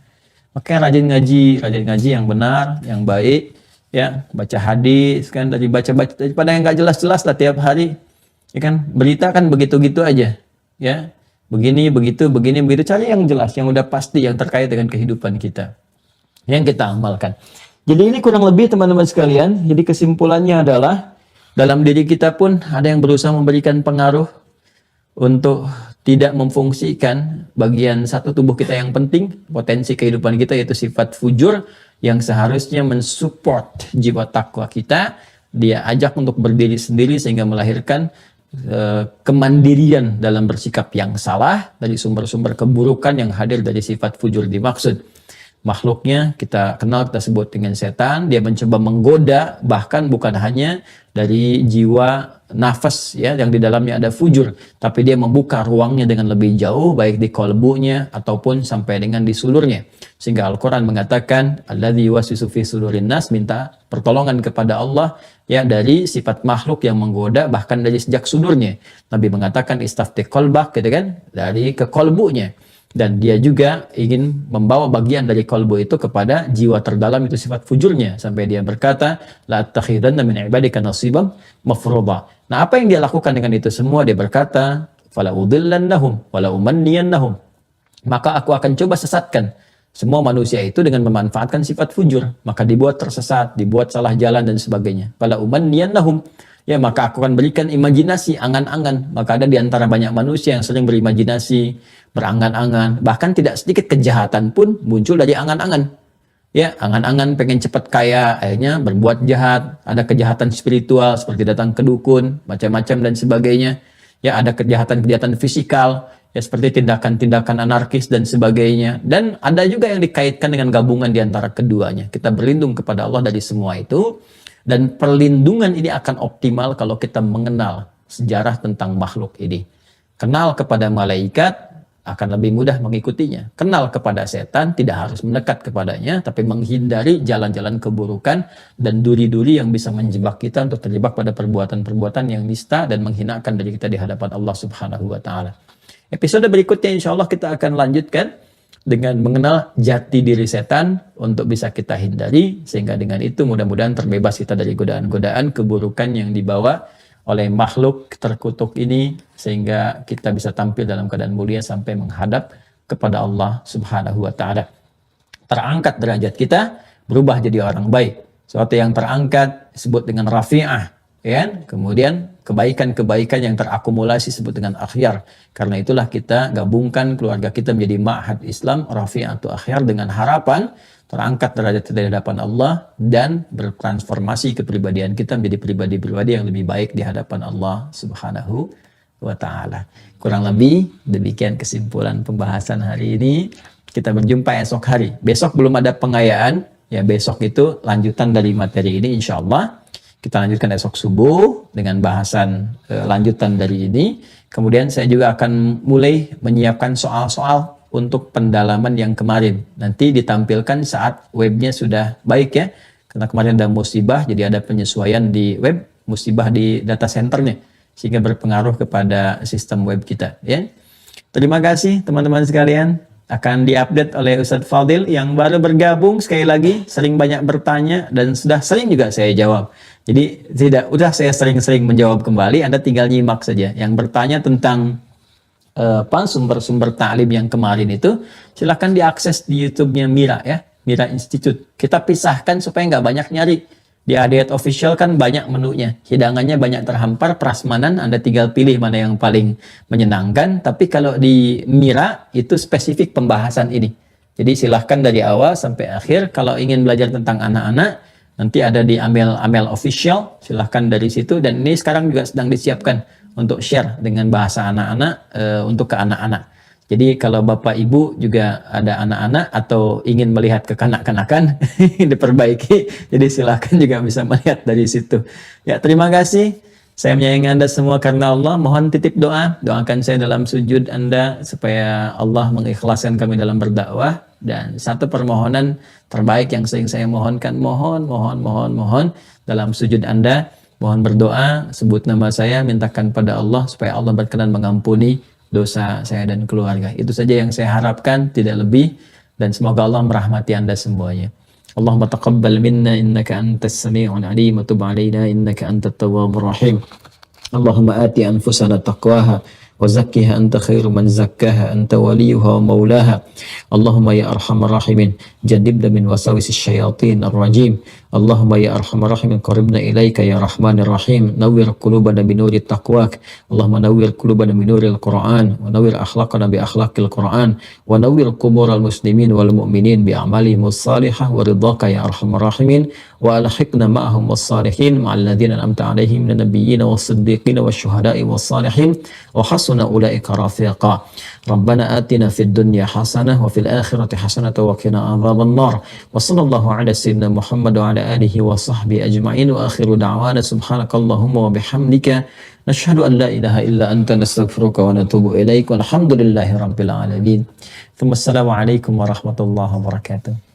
Makanya rajin ngaji yang benar, yang baik. Ya, baca hadis kan, dari baca-baca daripada yang nggak jelas-jelas lah tiap hari. Ya kan, berita kan begitu-gitu aja. Ya. Begini, begitu, cari yang jelas, yang udah pasti, yang terkait dengan kehidupan kita. Yang kita amalkan. Jadi ini kurang lebih teman-teman sekalian, jadi kesimpulannya adalah dalam diri kita pun ada yang berusaha memberikan pengaruh untuk tidak memfungsikan bagian satu tubuh kita yang penting, potensi kehidupan kita, yaitu sifat fujur yang seharusnya mensupport jiwa takwa kita. Dia ajak untuk berdiri sendiri sehingga melahirkan kemandirian dalam bersikap yang salah dari sumber-sumber keburukan yang hadir dari sifat fujur dimaksud. makhluknya kita kenal, kita sebut dengan setan. Dia mencoba menggoda, bahkan bukan hanya dari jiwa nafas ya yang di dalamnya ada fujur, tapi dia membuka ruangnya dengan lebih jauh, baik di kolbunya ataupun sampai dengan di sulurnya. Sehingga Al-Quran mengatakan alladzi yuwaswisu fi sudurin nas, minta pertolongan kepada Allah ya dari sifat makhluk yang menggoda, bahkan dari sejak sudurnya. Nabi mengatakan istafti qalbak gitu kan, dari ke kolbunya. Dan dia juga ingin membawa bagian dari kolbu itu kepada jiwa terdalam, itu sifat fujurnya, sampai dia berkata la attakhidanna min ibadika nasiban mafruḍa. Nah, apa yang dia lakukan dengan itu semua? Dia berkata fala udillannahum wala umanniyannahum, maka aku akan coba sesatkan semua manusia itu dengan memanfaatkan sifat fujur, maka dibuat tersesat, dibuat salah jalan dan sebagainya. Fala umanniyannahum, ya maka aku akan berikan imajinasi, angan-angan. Maka ada di antara banyak manusia yang sering berimajinasi, berangan-angan, bahkan tidak sedikit kejahatan pun muncul dari angan-angan. Ya, angan-angan pengen cepat kaya, akhirnya berbuat jahat. Ada kejahatan spiritual seperti datang ke dukun, macam-macam dan sebagainya. Ya, ada kejahatan-kejahatan fisikal, ya seperti tindakan-tindakan anarkis dan sebagainya. Dan ada juga yang dikaitkan dengan gabungan di antara keduanya. Kita berlindung kepada Allah dari semua itu. Dan perlindungan ini akan optimal kalau kita mengenal sejarah tentang makhluk ini. Kenal kepada malaikat, akan lebih mudah mengikutinya. Kenal kepada setan, tidak harus mendekat kepadanya, tapi menghindari jalan-jalan keburukan dan duri-duri yang bisa menjebak kita untuk terjebak pada perbuatan-perbuatan yang nista dan menghinakan diri kita di hadapan Allah Subhanahu wa Ta'ala. Episode berikutnya insya Allah kita akan lanjutkan dengan mengenal jati diri setan untuk bisa kita hindari, sehingga dengan itu mudah-mudahan terbebas kita dari godaan-godaan keburukan yang dibawa oleh makhluk terkutuk ini, sehingga kita bisa tampil dalam keadaan mulia sampai menghadap kepada Allah Subhanahu wa Ta'ala. Terangkat derajat kita, berubah jadi orang baik. Sesuatu yang terangkat disebut dengan rafi'ah, ya. Kemudian kebaikan-kebaikan yang terakumulasi disebut dengan akhyar. Karena itulah kita gabungkan keluarga kita menjadi ma'had Islam rafi'atu akhyar, dengan harapan terangkat derajat di hadapan Allah dan bertransformasi kepribadian kita menjadi pribadi-pribadi yang lebih baik di hadapan Allah Subhanahu wa Ta'ala. Kurang lebih demikian kesimpulan pembahasan hari ini. Kita berjumpa esok hari. Besok belum ada pengayaan, ya besok itu lanjutan dari materi ini insya Allah. Kita lanjutkan esok subuh dengan bahasan lanjutan dari ini. Kemudian saya juga akan mulai menyiapkan soal-soal untuk pendalaman yang kemarin. Nanti ditampilkan saat webnya sudah baik ya. Karena kemarin ada musibah, jadi ada penyesuaian di web, musibah di data centernya. Sehingga berpengaruh kepada sistem web kita. Ya. Terima kasih teman-teman sekalian. Akan diupdate oleh Ustadz Fadil yang baru bergabung. Sekali lagi, sering banyak bertanya dan sudah sering juga saya jawab. Jadi saya sering-sering menjawab kembali. Anda tinggal nyimak saja. Yang bertanya tentang sumber-sumber ta'lim yang kemarin itu, silahkan diakses di YouTube-nya Mira ya, Mira Institute. Kita pisahkan supaya nggak banyak nyari. Di Adiyat Official kan banyak menunya, hidangannya banyak terhampar, prasmanan Anda tinggal pilih mana yang paling menyenangkan. Tapi kalau di Mira itu spesifik pembahasan ini. Jadi silahkan dari awal sampai akhir. Kalau ingin belajar tentang anak-anak, nanti ada di Amel Official, silahkan dari situ. Dan ini sekarang juga sedang disiapkan untuk share dengan bahasa anak-anak untuk ke anak-anak. Jadi kalau Bapak Ibu juga ada anak-anak atau ingin melihat kekanak-kanakan diperbaiki, jadi silahkan juga bisa melihat dari situ. Ya, terima kasih. Saya menyayangi Anda semua karena Allah. Mohon titip doa, doakan saya dalam sujud Anda supaya Allah mengikhlaskan kami dalam berdakwah. Dan satu permohonan terbaik yang sering saya mohonkan, mohon dalam sujud Anda, mohon berdoa, sebut nama saya, mintakan pada Allah supaya Allah berkenan mengampuni dosa saya dan keluarga. Itu saja yang saya harapkan, tidak lebih. Dan semoga Allah merahmati Anda semuanya. Allahumma taqabbal minna innaka antas sami'un alim wa tub alaina innaka antat tawwabur rahim. Allahumma ati anfusana taqwaha wa zakkiha anta khairu man zakkaha anta waliyuha wa maulaha. Allahumma ya arhamar rahimin jannibna min wasawisi syayatin ar-rajim. Allahumma ya arhamar rahimin qaribna ilaika ya rahmanir rahim. Nawwir qulubana bi nuri taqwak. Allahumma nawwir qulubana bi nuril Qur'an wa nawwir akhlaqana bi akhlaqil Qur'an wa nawwir qubural muslimin wal mu'minin bi a'malihim salihah wa ridhaka ya arhamar rahimin. وألحقنا معهم والصالحين مع الذين أنعمت عليهم من النبيين والصديقين والشهداء والصالحين وحسن أولئك رفيقا ربنا آتنا في الدنيا حسنة وفي الآخرة حسنة وقنا عذاب النار وصلى الله على سيدنا محمد وعلى آله وصحبه أجمعين وآخر دعوانا سبحانك اللهم وبحمدك نشهد أن لا إله إلا أنت نستغفرك ونتوب إليك والحمد لله رب العالمين ثم السلام عليكم ورحمة الله وبركاته.